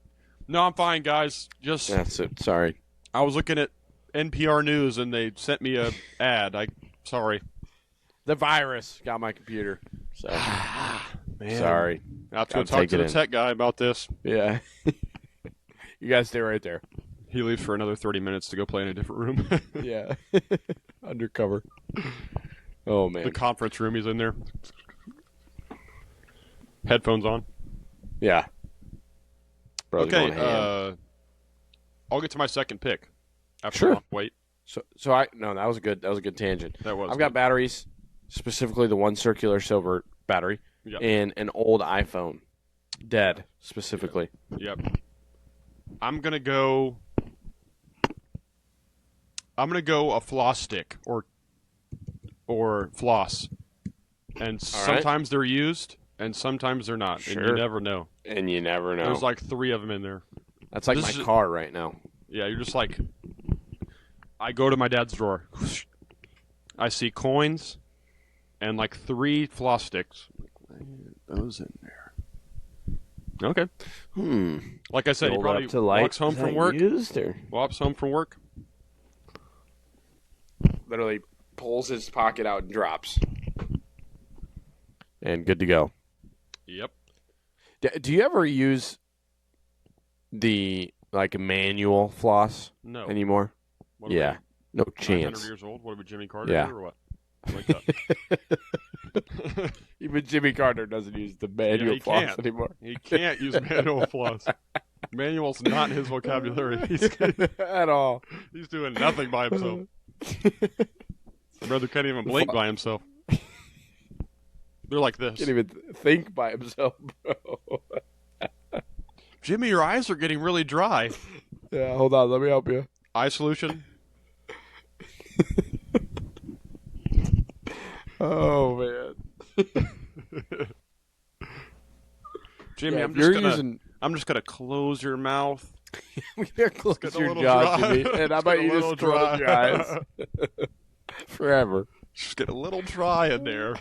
No, I'm fine, guys. Just That's it. Sorry. I was looking at NPR News and they sent me a ad. Sorry. The virus got my computer. So Man. sorry. I have to go Gotta talk take to it the in. tech guy about this. Yeah. You guys stay right there. He leaves for another 30 minutes to go play in a different room. Yeah. Undercover. Oh man. The conference room, he's in there. Headphones on. Yeah. Bro's going Okay, ham. I'll get to my second pick. After Sure. a long wait. So that was a good tangent. That was. I've got batteries, specifically the one circular silver battery, Yep. and an old iPhone, dead specifically. Yep. I'm gonna go a floss stick or floss, and sometimes they're used and sometimes they're not, and you Sure. never know. And you never know. There's like 3 of them in there. That's like this my is- car right now. Yeah, you're just like. I go to my dad's drawer. I see coins and like 3 floss sticks. Those in there. Okay. Like I said, he Rolled probably up to light. walks home Is from that work. used, or? Walks home from work. Literally pulls his pocket out and drops. And good to go. Yep. Do you ever use the like manual floss No. anymore? What Yeah. No 900 chance. years old? What are we, Jimmy Carter Yeah. here or what? Like that. Even Jimmy Carter doesn't use the manual he floss can't. anymore. He can't use manual floss. Manual's not in his vocabulary. At all. He's doing nothing by himself. Brother can't even blink by himself. They're like this. Can't even think by himself, bro. Jimmy, your eyes are getting really dry. Yeah, hold on. Let me help you. Eye solution. Oh, man. Jimmy, Yeah, I'm if just you're gonna using- I'm just gonna close your mouth. We gotta close Get a your little jaw, dry. Jimmy, and I It's bet get a you little just close your dry. eyes forever. Just get a little dry in there.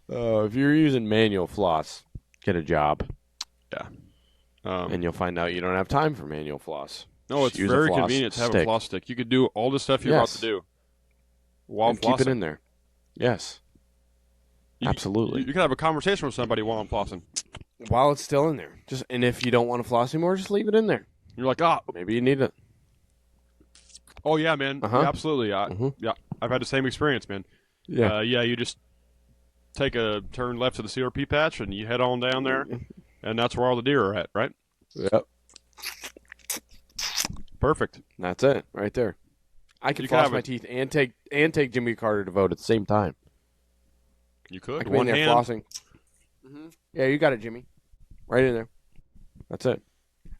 If you're using manual floss, get a job, Yeah. and you'll find out you don't have time for manual floss. No, Just it's use a very floss convenient to have a stick. floss stick. You could do all the stuff you're about Yes. to do while And keep it flossing. in there. Yes, You- absolutely. You can have a conversation with somebody while I'm flossing. While it's still in there, and if you don't want to floss anymore, just leave it in there. You're like, oh, Maybe you need it. oh yeah, man, Uh-huh. yeah, absolutely. Mhm. Yeah, I've had the same experience, man. Yeah. Yeah, you just take a turn left to the CRP patch and you head on down there, and that's where all the deer are at, right? Yep. Perfect. That's it, right there. I can You can floss have my it. teeth and take Jimmy Carter to vote at the same time. You I could can be in one there hand. flossing. Yeah, you got it, Jimmy. Right in there. That's it.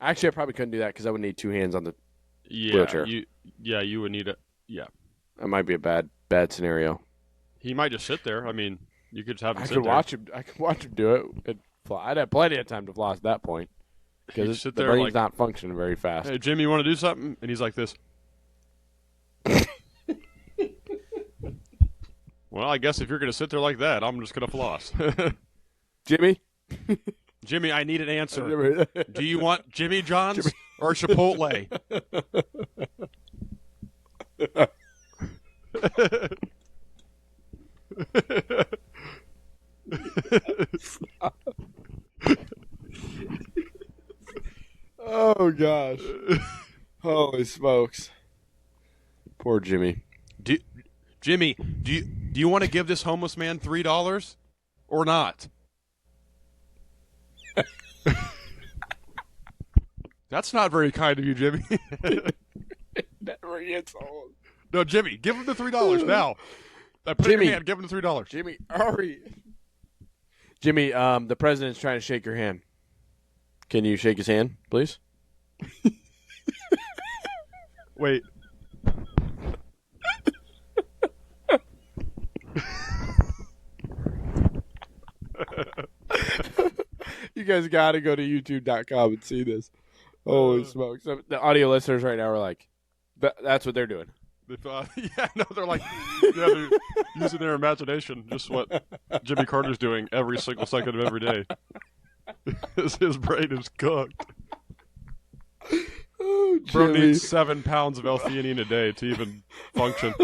Actually, I probably couldn't do that because I would need 2 hands on the. Yeah, wheelchair. you would need it. Yeah, That might be a bad scenario. he might just sit there. I mean, you could just have him I sit could there. watch him. I could watch him do it. I'd have plenty of time to floss at that point He'd because sit the there brain's like, not functioning very fast. hey, Jimmy, you want to do something? And he's like this. Well, I guess if you're going to sit there like that, I'm just going to floss. Jimmy. Jimmy, I need an answer. Do you want Jimmy John's or Chipotle? Oh gosh. Holy smokes. Poor Jimmy. Jimmy, do you want to give this homeless man $3 or not? That's not very kind of you, Jimmy. Never gets old. No, Jimmy, give him the $3 now. Put Jimmy, your hand, give him the $3. Jimmy, hurry. Jimmy, the president's trying to shake your hand. Can you shake his hand, please? Wait. You guys got to go to youtube.com and see this. Holy smokes. So the audio listeners right now are like, that's what they're doing. They're like, they're using their imagination, just what Jimmy Carter's doing every single second of every day. His brain is cooked. Oh, Bro needs 7 pounds of L-theanine a day to even function.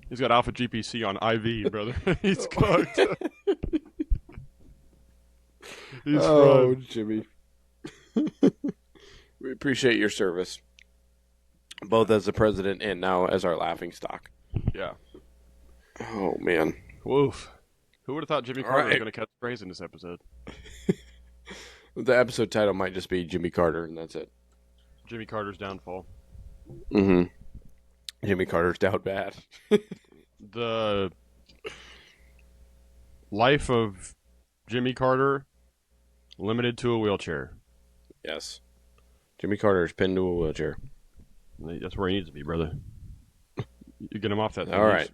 He's got alpha GPC on IV, brother. He's cooked. He's fried. Jimmy. We appreciate your service, both as the president and now as our laughing stock. Yeah. Oh, man. Woof. Who would have thought Jimmy Carter was going to catch praise in this episode? The episode title might just be Jimmy Carter, and that's it. Jimmy Carter's downfall. Mm-hmm. Jimmy Carter's down bad. The life of Jimmy Carter limited to a wheelchair. Yes. Jimmy Carter is pinned to a wheelchair. That's where he needs to be, brother. You get him off that thing. All right.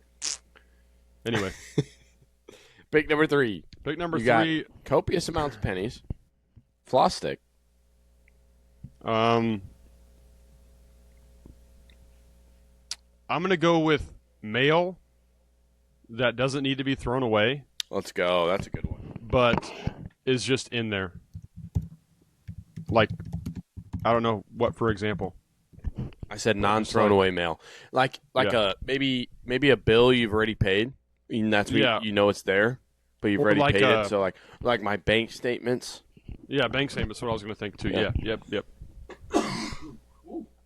Anyway. Pick number 3. Pick number you 3. Got copious amounts of pennies. Floss stick. I'm going to go with mail that doesn't need to be thrown away. Let's go. That's a good one. But is just in there. Like, I don't know what, for example. I said non-thrown away mail. Like a maybe a bill you've already paid. And that's you know it's there, but you've already paid it. So like my bank statements. Yeah, bank statements. That's what I was going to think too. Yeah. Yep.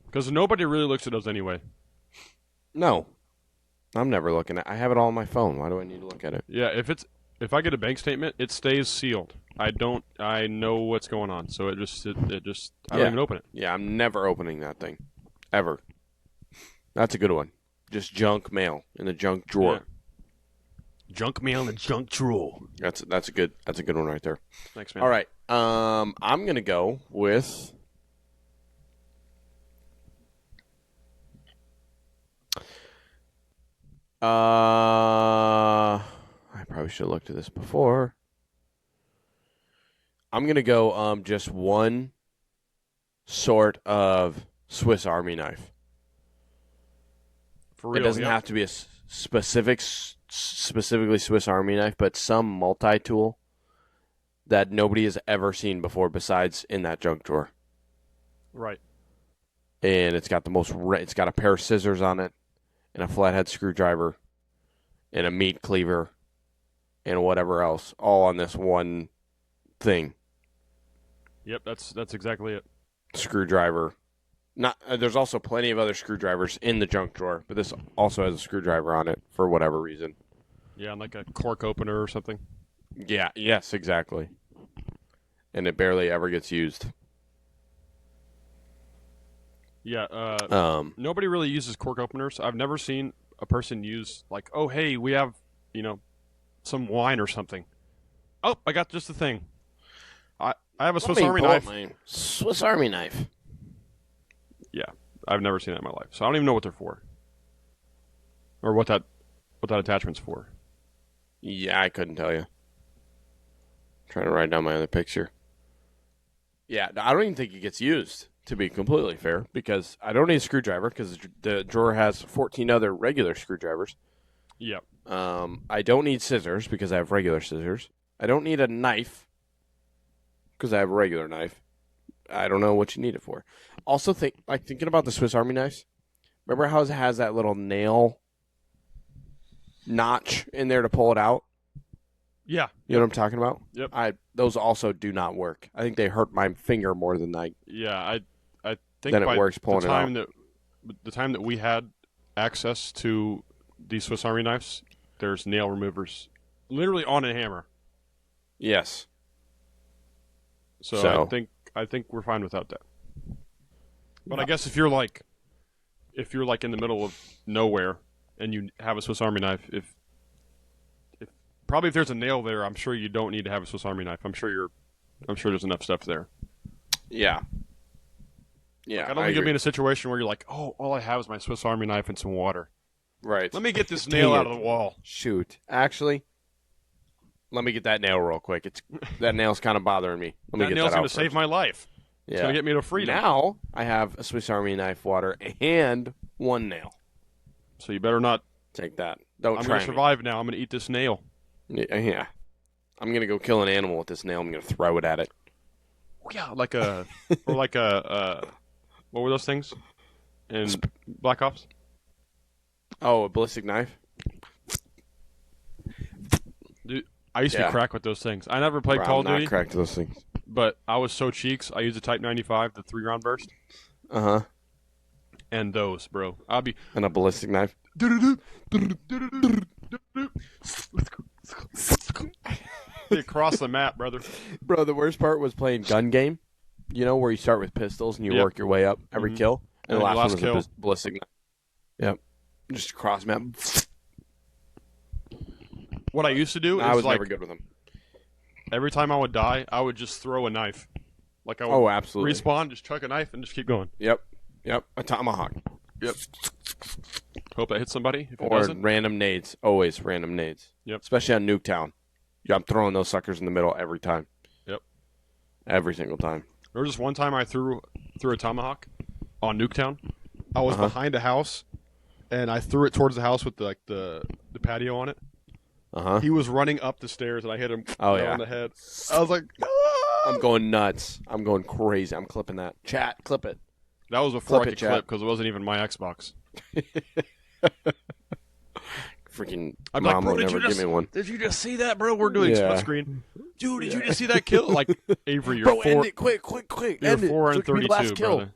Because nobody really looks at those anyway. No, I'm never looking at. I have it all on my phone. Why do I need to look at it? Yeah, if I get a bank statement, it stays sealed. I know what's going on, so it just I don't even open it. Yeah, I'm never opening that thing, ever. That's a good one. Just junk mail in the junk drawer. Yeah. Junk mail in the junk drawer. That's a good one right there. Thanks, man. All right, I'm gonna go with. I probably should have looked at this before. I'm going to go just one sort of Swiss Army knife. For real, it doesn't have to be a specifically Swiss Army knife, but some multi-tool that nobody has ever seen before besides in that junk drawer. Right. And it's got it's got a pair of scissors on it, and a flathead screwdriver, and a meat cleaver, and whatever else, all on this one thing. Yep, that's exactly it. Screwdriver. There's also plenty of other screwdrivers in the junk drawer, but this also has a screwdriver on it for whatever reason. Yeah, like a cork opener or something. Yeah, yes, exactly. And it barely ever gets used. Yeah, nobody really uses cork openers. I've never seen a person use, like, oh, hey, we have, some wine or something. Oh, I got just the thing. I have a Swiss Army knife. Swiss Army knife. Yeah, I've never seen that in my life, so I don't even know what they're for, or what that attachment's for. Yeah, I couldn't tell you. I'm trying to write down my other picture. Yeah, I don't even think it gets used, to be completely fair, because I don't need a screwdriver because the drawer has 14 other regular screwdrivers. Yep. I don't need scissors because I have regular scissors. I don't need a knife because I have a regular knife. I don't know what you need it for. Also, thinking about the Swiss Army knives. Remember how it has that little nail notch in there to pull it out? Yeah. You know what I'm talking about? Yep. Those also do not work. I think they hurt my finger more than Yeah. I think than it by works pulling the it out. time that we had access to these Swiss Army knives, there's nail removers literally on a hammer. Yes. So I think we're fine without that. But I guess if you're like in the middle of nowhere and you have a Swiss Army knife, if there's a nail there, I'm sure you don't need to have a Swiss Army knife. I'm sure there's enough stuff there. Yeah. Yeah. Like, I don't think you'll be in a situation where you're like, oh, all I have is my Swiss Army knife and some water. Right. Let me get this nail out of the wall. Shoot. Actually, let me get that nail real quick. That nail's kind of bothering me. Let me That get nail's that out going to save my life. It's going to get me to freedom. Now I have a Swiss Army knife, water, and one nail. So you better not. Take that. Don't I'm try going to survive now. I'm going to eat this nail. Yeah. I'm going to go kill an animal with this nail. I'm going to throw it at it. Yeah, what were those things in Black Ops? Oh, a ballistic knife? Dude, I used to be cracked with those things. I never played Bro, Call of I'm Duty. not cracked to those things. But I was so cheeks. I used a Type 95, the 3-round burst. Uh-huh. And those, bro. I'll be... And a ballistic knife? across the map, brother. Bro, the worst part was playing gun game. You know, where you start with pistols and you work your way up every kill. And the last one was a ballistic knife. Yep. Just across map. What I used to do is I was like, never good with them. every time I would die, I would just throw a knife. Like I would absolutely. respawn, just chuck a knife, and just keep going. Yep. A tomahawk. Yep. Hope that hits somebody. If it Or doesn't, random nades. Always random nades. Yep. Especially on Nuketown. Yeah, I'm throwing those suckers in the middle every time. Yep. Every single time. there was just one time I threw a tomahawk on Nuketown. I was behind a house, and I threw it towards the house with the patio on it. He was running up the stairs, and I hit him on the head. I was like, ah! I'm going nuts. I'm going crazy. I'm clipping that. Chat, clip it. That was before Clip I it, could clip because it wasn't even my Xbox. Freaking I'm mom like, would never give me one. Did you just see that, bro? We're doing split screen. Dude, did you just see that kill? Like, Avery, you're end it quick. You're End 4 it. and So it could be the 32, last kill. brother.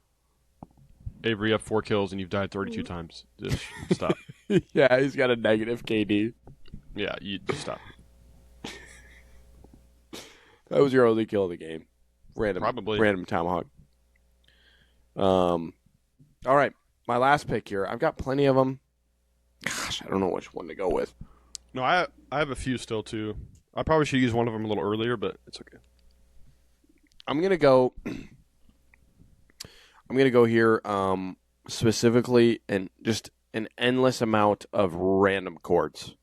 Avery, you have 4 kills and you've died 32 times. Just stop. Yeah, he's got a negative KD. Yeah, you just stop. That was your only kill of the game. Random tomahawk. All right, my last pick here. I've got plenty of them. Gosh, I don't know which one to go with. No, I have a few still too. I probably should use one of them a little earlier, but it's okay. I'm gonna go here specifically and just an endless amount of random chords.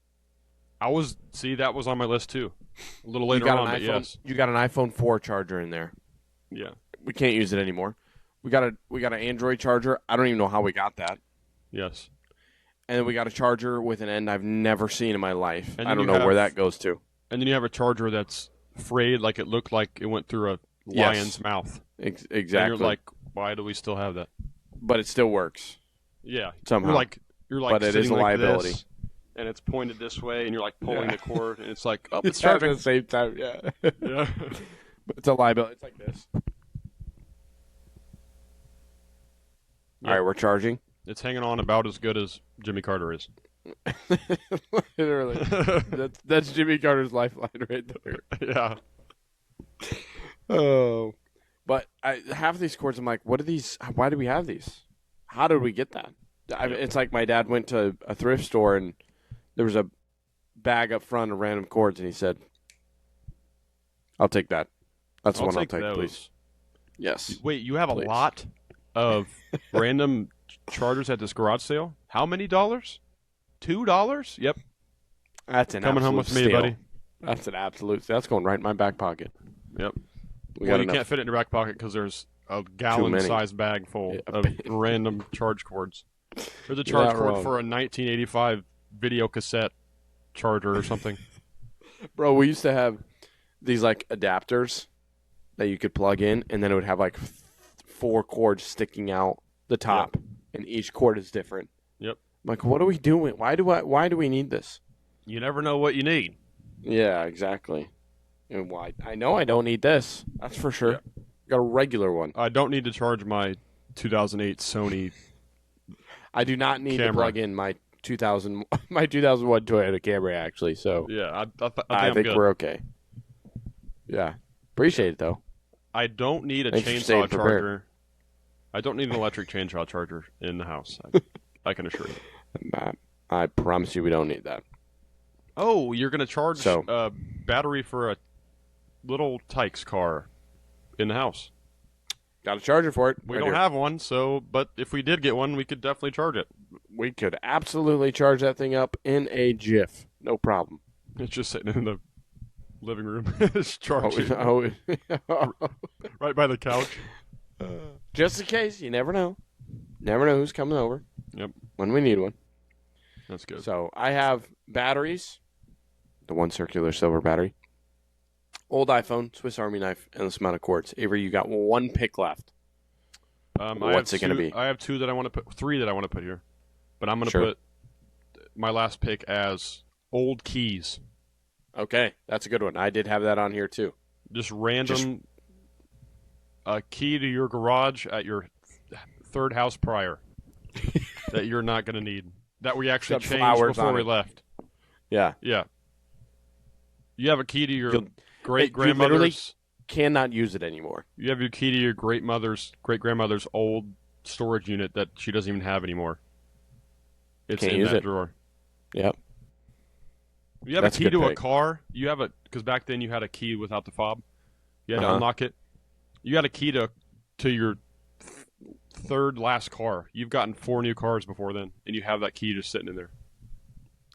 That was on my list too. A little later on, but yes. You got an iPhone 4 charger in there. Yeah. We can't use it anymore. We got an Android charger. I don't even know how we got that. Yes. And then we got a charger with an end I've never seen in my life. And I don't know where that goes to. And then you have a charger that's frayed, like it looked like it went through a lion's mouth. Exactly. And you're like, why do we still have that? But it still works. Yeah. Somehow. You're like but it is a like liability. This, and it's pointed this way, and you're like pulling the cord, and it's like, oh, It's it's charging. at the same time, yeah. Yeah. But it's a liability. It's like this. All right, we're charging. It's hanging on about as good as Jimmy Carter is. Literally. That's Jimmy Carter's lifeline right there. Yeah. Oh. But half of these cords, I'm like, what are these? Why do we have these? How did we get that? It's like my dad went to a thrift store and there was a bag up front of random cords, and he said, I'll take that. That's the one I'll take, those. please. Yes. Wait, you have a lot of random chargers at this garage sale? How many dollars? $2? Yep. That's an Coming home with me, steal. buddy. That's an absolute. That's going right in my back pocket. Yep. You can't fit it in your back pocket because there's a gallon-sized bag full of random charge cords. There's a charge cord for a 1985 video cassette charger or something. Bro, we used to have these like adapters that you could plug in, and then it would have like 4 cords sticking out the top, and each cord is different. Yep. I'm like, what are we doing? Why do we need this? You never know what you need. Yeah, exactly. And why? I know I don't need this. That's for sure. Yeah. Got a regular one. I don't need to charge my 2008 Sony I do not need to camera. plug in my 2001 Toyota Camry actually. So Yeah, I think I I'm think good. we're okay. Yeah, appreciate it though. I don't need a Thanks for staying chainsaw prepared. charger. I don't need an electric chainsaw charger in the house. I can assure you. I promise you, we don't need that. Oh, you're going to charge So- a battery for a little Tykes car in the house. Got a charger for it. We right don't here. have one, but if we did get one, we could definitely charge it. We could absolutely charge that thing up in a jiff. No problem. It's just sitting in the living room. It's charging right by the couch. Just in case, you never know. Never know who's coming over. Yep. When we need one. That's good. So I have batteries, the one circular silver battery, old iPhone, Swiss Army knife, and this amount of cords. Avery, you got one pick left. What's it going to be? I have three that I want to put here, but I'm going to Sure. put my last pick as old keys. Okay, that's a good one. I did have that on here too. Just random key to your garage at your third house prior that you're not going to need. That we actually Got changed flowers before on we it. left. Yeah. Yeah. You have a key to your You great literally grandmother's. cannot use it anymore. You have your key to your great grandmother's old storage unit that she doesn't even have anymore. It's Can't in use that it. drawer. Yep. You have That's a a key good to a pick. car. You have because back then you had a key without the fob. You had to Uh-huh. unlock it. You got a key to your third last car. You've gotten 4 new cars before then, and you have that key just sitting in there.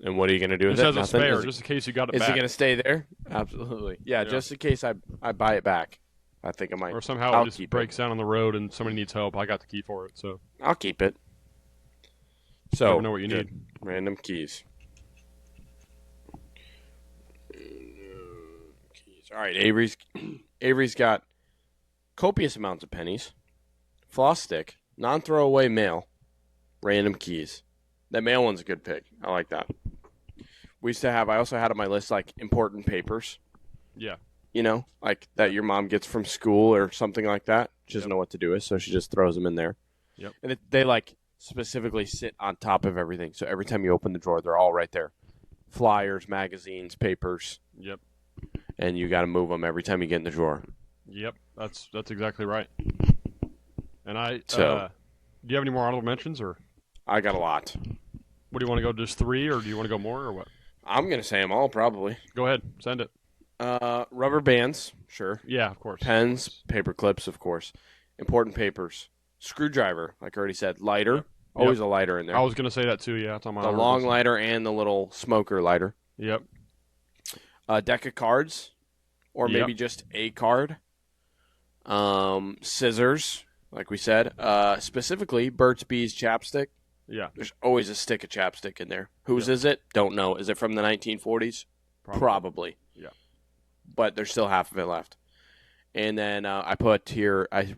And what are you going to do with Just it? as a Nothing? spare, Is it- just in case you got it Is back. it going to stay there? Absolutely. Yeah, Yeah. just in case I buy it back. I think I might. Or somehow I'll it just keep breaks down on the road and somebody needs help. I got the key for it, so I'll keep it. you So never know what you good. need. Random keys. All right, Avery's got copious amounts of pennies, floss stick, non-throwaway mail, random keys. That mail one's a good pick. I like that. I also had on my list like important papers. Yeah. You know, like that your mom gets from school or something like that. She doesn't Yep. know what to do with, so she just throws them in there. Yep. And they like specifically sit on top of everything. So every time you open the drawer, they're all right there. Flyers, magazines, papers, Yep. and you got to move them every time you get in the drawer. Yep. That's exactly right. And So- do you have any more honorable mentions, or I got a lot. what do you want to go? Just 3, or do you want to go more, or what? I'm gonna say them all probably. Go ahead, send it. Rubber bands, sure. Yeah, of course. Pens, paper clips, of course. Important papers. Screwdriver, like I already said. Lighter, Yep. always a lighter in there. I was gonna say that too. Yeah, it's on my The honorable long mention. lighter and the little smoker lighter. Yep. A deck of cards, or Yep. maybe just a card. Scissors, like we said. Specifically, Burt's Bees chapstick. Yeah. There's always a stick of chapstick in there. Whose is it? Don't know. Is it from the 1940s? Probably. Yeah. But there's still half of it left. And then I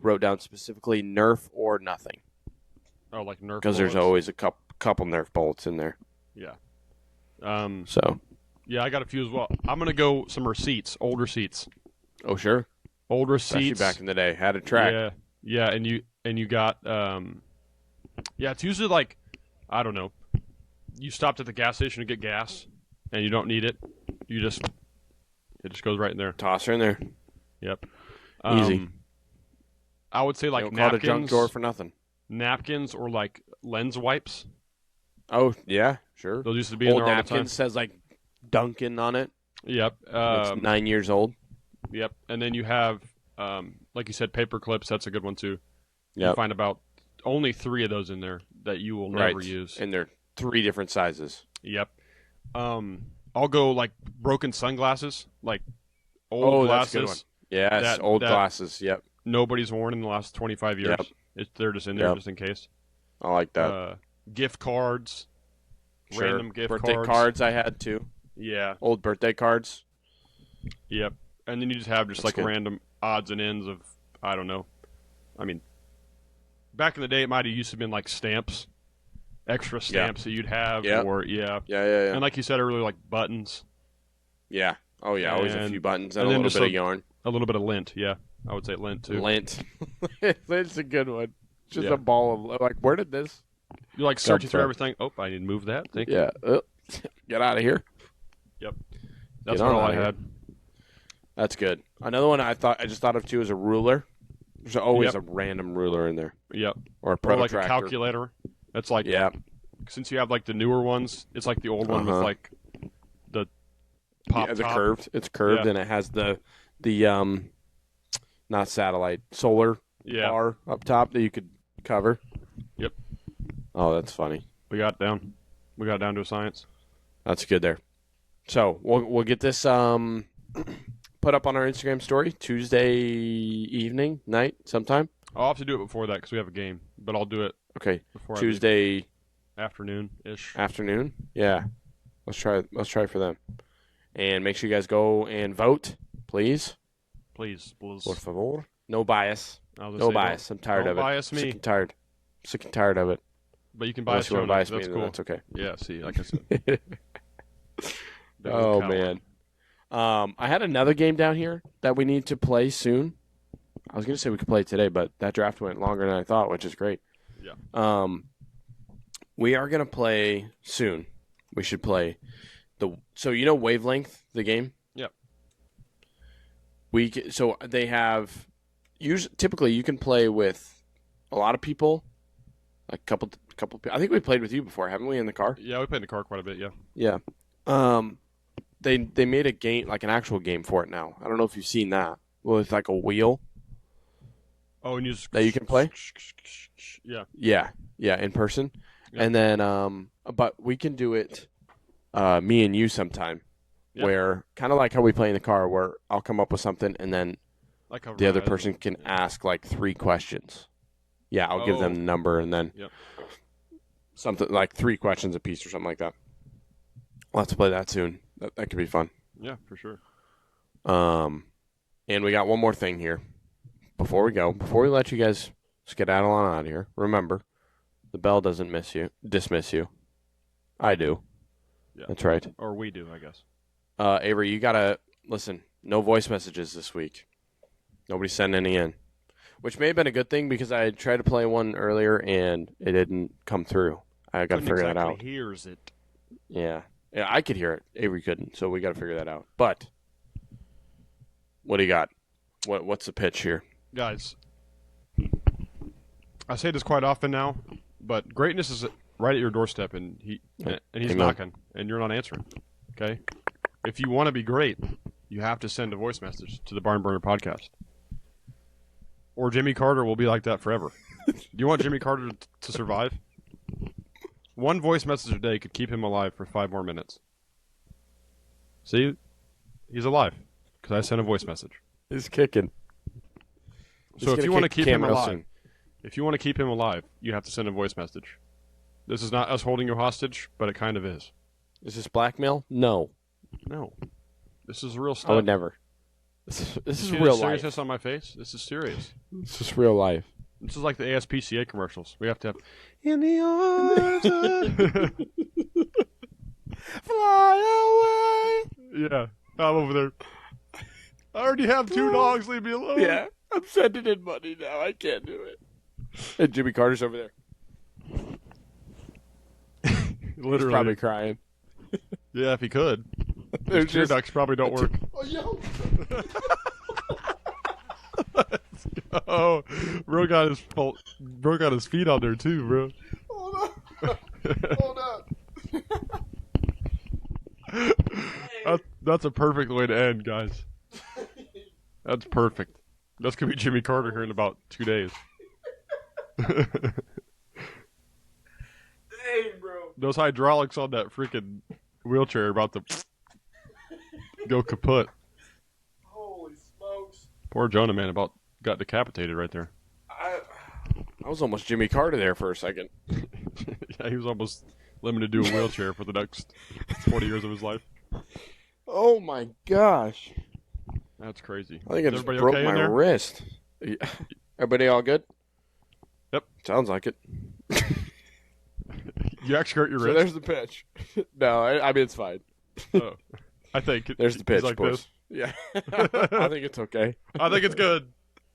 wrote down specifically Nerf or nothing. Oh, like Nerf. Because there's bullets. always a couple Nerf bullets in there. Yeah. So, Yeah, I got a few as well. I'm gonna go some receipts, old receipts, oh, sure. old Especially receipts. back in the day. Had a track. Yeah, yeah, and you got yeah. It's usually like, I don't know. You stopped at the gas station to get gas, and you don't need it. It just goes right in there. Toss her in there. Yep. Easy. I would say Like like don't call it a junk napkins, drawer for nothing. napkins, or like lens wipes. Oh, yeah, sure. Those used to be in Old there all the time. napkins says like Duncan on it. Yep. It's 9 years old. Yep. And then you have, like you said, paper clips. That's a good one too. You Yep. find about only 3 of those in there that you will never use. And they're 3 different sizes. Yep. I'll go like broken sunglasses, like old that's a good glasses one. Yes, That- old that- glasses. Yep, nobody's worn in the last 25 years. Yep. They're just in there Yep. just in case. I like that. Gift cards, Sure. random gift birthday cards. I had too. Yeah. Old birthday cards. Yep. And then you just have just That's like good. random odds and ends of, I don't know. I mean, back in the day, it might have used to been like stamps, extra stamps that you'd have, Yep. or yeah. Yeah. And like you said, I really like buttons. Yeah. Oh yeah, always a And- few buttons and and a then little just bit of yarn. A little bit of lint. Yeah, I would say lint too. Lint. Lint's a good one. Just Yeah. a ball of like, where did this? You're like searching through from? everything. Oh, I need to move that. Thank you. Yeah. Get out of here. Yep. That's Get on all out I of had. That's good. Another one I just thought of too is a ruler. There's always Yep. a random ruler in there, Yep. or a Or protractor. like a calculator. That's like Yeah. since you have like the newer ones, it's like the old one with Uh-huh. like the pop Yeah, the top. curved. It's curved Yeah. and it has the not satellite, solar Yeah, bar up top that you could cover. Yep. Oh, that's funny. we got it down. We got it down to a science. That's good there. So we'll get this put up on our Instagram story Tuesday evening, night, sometime. I'll have to do it before that because we have a game, but I'll do it Okay, before Tuesday afternoon ish. afternoon. Yeah, let's try for them, and make sure you guys go and vote, please. Please. Por favor. No bias. I was gonna No say, bias. I'm tired don't of it. bias me. Sick and tired. Sick and tired of it. But you can bias Unless you want to Jonah. bias me, That's then cool. that's okay. Yeah. See, like I said. Big Oh old cow. man. I had another game down here that we need to play soon. I was gonna say we could play today, but that draft went longer than I thought, which is great. Yeah. We are gonna play soon. We should play so you know Wavelength, the game. Yep. So they have typically you can play with a lot of people, like a couple. I think we played with you before, haven't we, in the car? Yeah, we played in the car quite a bit. Yeah. Yeah. They made a game, like an actual game for it now. I don't know if you've seen that. Well, it's like a wheel. Oh, and you just That you can play? Yeah. Yeah, in person. Yeah. And then, but we can do it, me and you sometime, Yeah. where kind of like how we play in the car, where I'll come up with something and then Like a the other ride. person can ask like 3 questions. Yeah, I'll give them Oh. the number and then Yep. something like 3 questions apiece or something like that. We'll have to play that soon. That could be fun. Yeah, for sure. And we got one more thing here. Before we let you guys skedaddle on out of here, remember, the bell doesn't dismiss you. I do. Yeah. That's right. Or we do, I guess. Avery, you gotta listen. No voice messages this week. Nobody sent any in, which may have been a good thing because I tried to play one earlier and it didn't come through. I got to figure that out. Hears it. Yeah, I could hear it. Avery couldn't, so we got to figure that out. But what do you got? What's the pitch here? Guys, I say this quite often now, but greatness is right at your doorstep, and he's Amen. knocking, and you're not answering. Okay, if you want to be great, you have to send a voice message to the Barn Burner podcast, or Jimmy Carter will be like that forever. Do you want Jimmy Carter to survive? One voice message a day could keep him alive for 5 more minutes. See, he's alive because I sent a voice message. He's kicking. So if you want to keep him alive, you have to send a voice message. This is not us holding you hostage, but it kind of is. Is this blackmail? No, No, this is real stuff. I would nenever. This You is see the real life. seriousness on my face. This is serious. This is real life. This is like the ASPCA commercials. We have to have in the arms. Fly Yeah, I'm over there. I already have 2 dogs. Leave me alone. away. Yeah, I'm sending in money now. I can't do it. And Jimmy Carter's over there. He's Literally. probably crying. Yeah, if he could. There's His tear ducts probably don't work. Oh, yo. Oh, bro got his feet on there too, bro. Hold on. Hold on. That's a perfect way to end, guys. That's perfect. That's gonna be Jimmy Carter here in about 2 days. Dang, bro. Those hydraulics on that freaking wheelchair are about to go kaput. Holy smokes. Poor Jonah, man, about got decapitated right there. I was almost Jimmy Carter there for a second. Yeah, he was almost limited to a wheelchair for the next 40 years of his life. Oh my gosh. That's crazy. I think I Is just everybody broke okay in my there? wrist. Yeah. Everybody all good? Yep. Sounds like it. You actually hurt your So wrist? there's the pitch. No, I mean, it's fine. Oh. I think There's the pitch, he's like boys. this. Yeah. I think it's okay. I think it's good.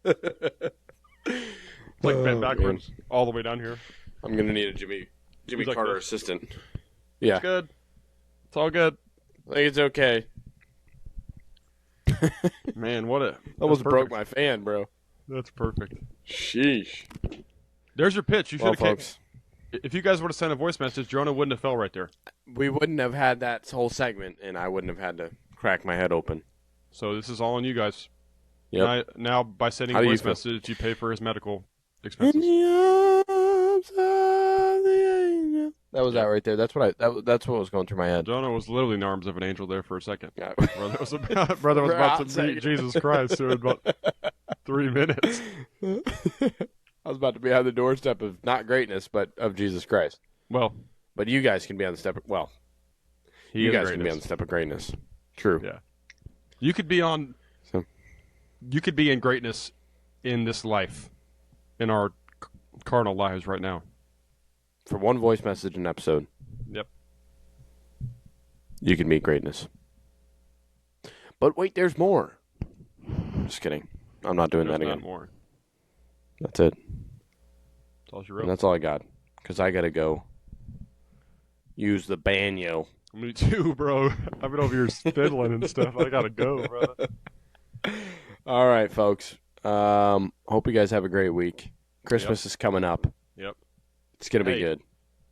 It's like bent backwards Man. all the way down here. I'm gonna need a Jimmy He's like Carter this. assistant. Yeah, It's good. It's all good. I think it's okay. Man, what a Almost broke my fan, bro. That's perfect. Sheesh. There's your pitch. You should Well, have. folks, If you guys would have sent a voice message, Jonah wouldn't have fell right there. we wouldn't have had that whole segment, and I wouldn't have had to crack my head open. So this is all on you guys. Yep. Now by sending How a do you voice feel? message, you pay for his medical In expenses. the arms of the angel. That was Yeah. that right there. That's what was going through my head. Jonah was literally in the arms of an angel there for a second. Yeah. Brother was about For a hot to meet second. Jesus Christ in about 3 minutes. I was about to be on the doorstep of not greatness, but of Jesus Christ. Well, But you guys can be on the step. Well, he you is guys can be greatness. on the step of greatness. True. Yeah. You could be on. So- You could be in greatness in this life, in our carnal lives right now. For one voice message an episode, Yep. you can meet greatness. But wait, there's more. Just kidding. I'm not doing There's that not again. more. That's it. That's all she And wrote. that's all I got. Because I got to go use the banyo. Me too, bro. I've been over here fiddling and stuff. I gotta go, bro. All right, folks. Hope you guys have a great week. Christmas is coming up. Yep. It's going to be Hey. good.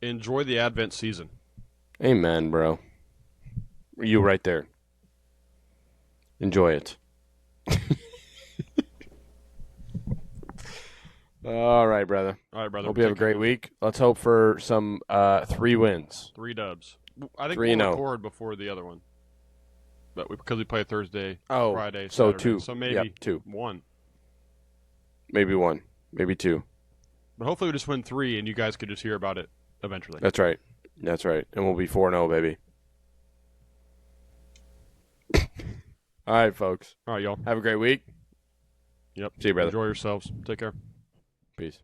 Enjoy the Advent season. Amen, bro. You right there. Enjoy it. All right, brother. All right, brother. Hope you have a great week. Let's hope for some 3 wins. 3 dubs. I think 3-0. we'll record before the other one, but because we play Thursday, Oh, Friday, so Saturday. 2. So maybe Yep, 2. 1. Maybe 1. Maybe 2. But hopefully we just win 3, and you guys could just hear about it eventually. That's right. That's right. And we'll be 4-0, baby. All right, folks. All right, y'all. Have a great week. Yep. See you, brother. Enjoy yourselves. Take care. Peace.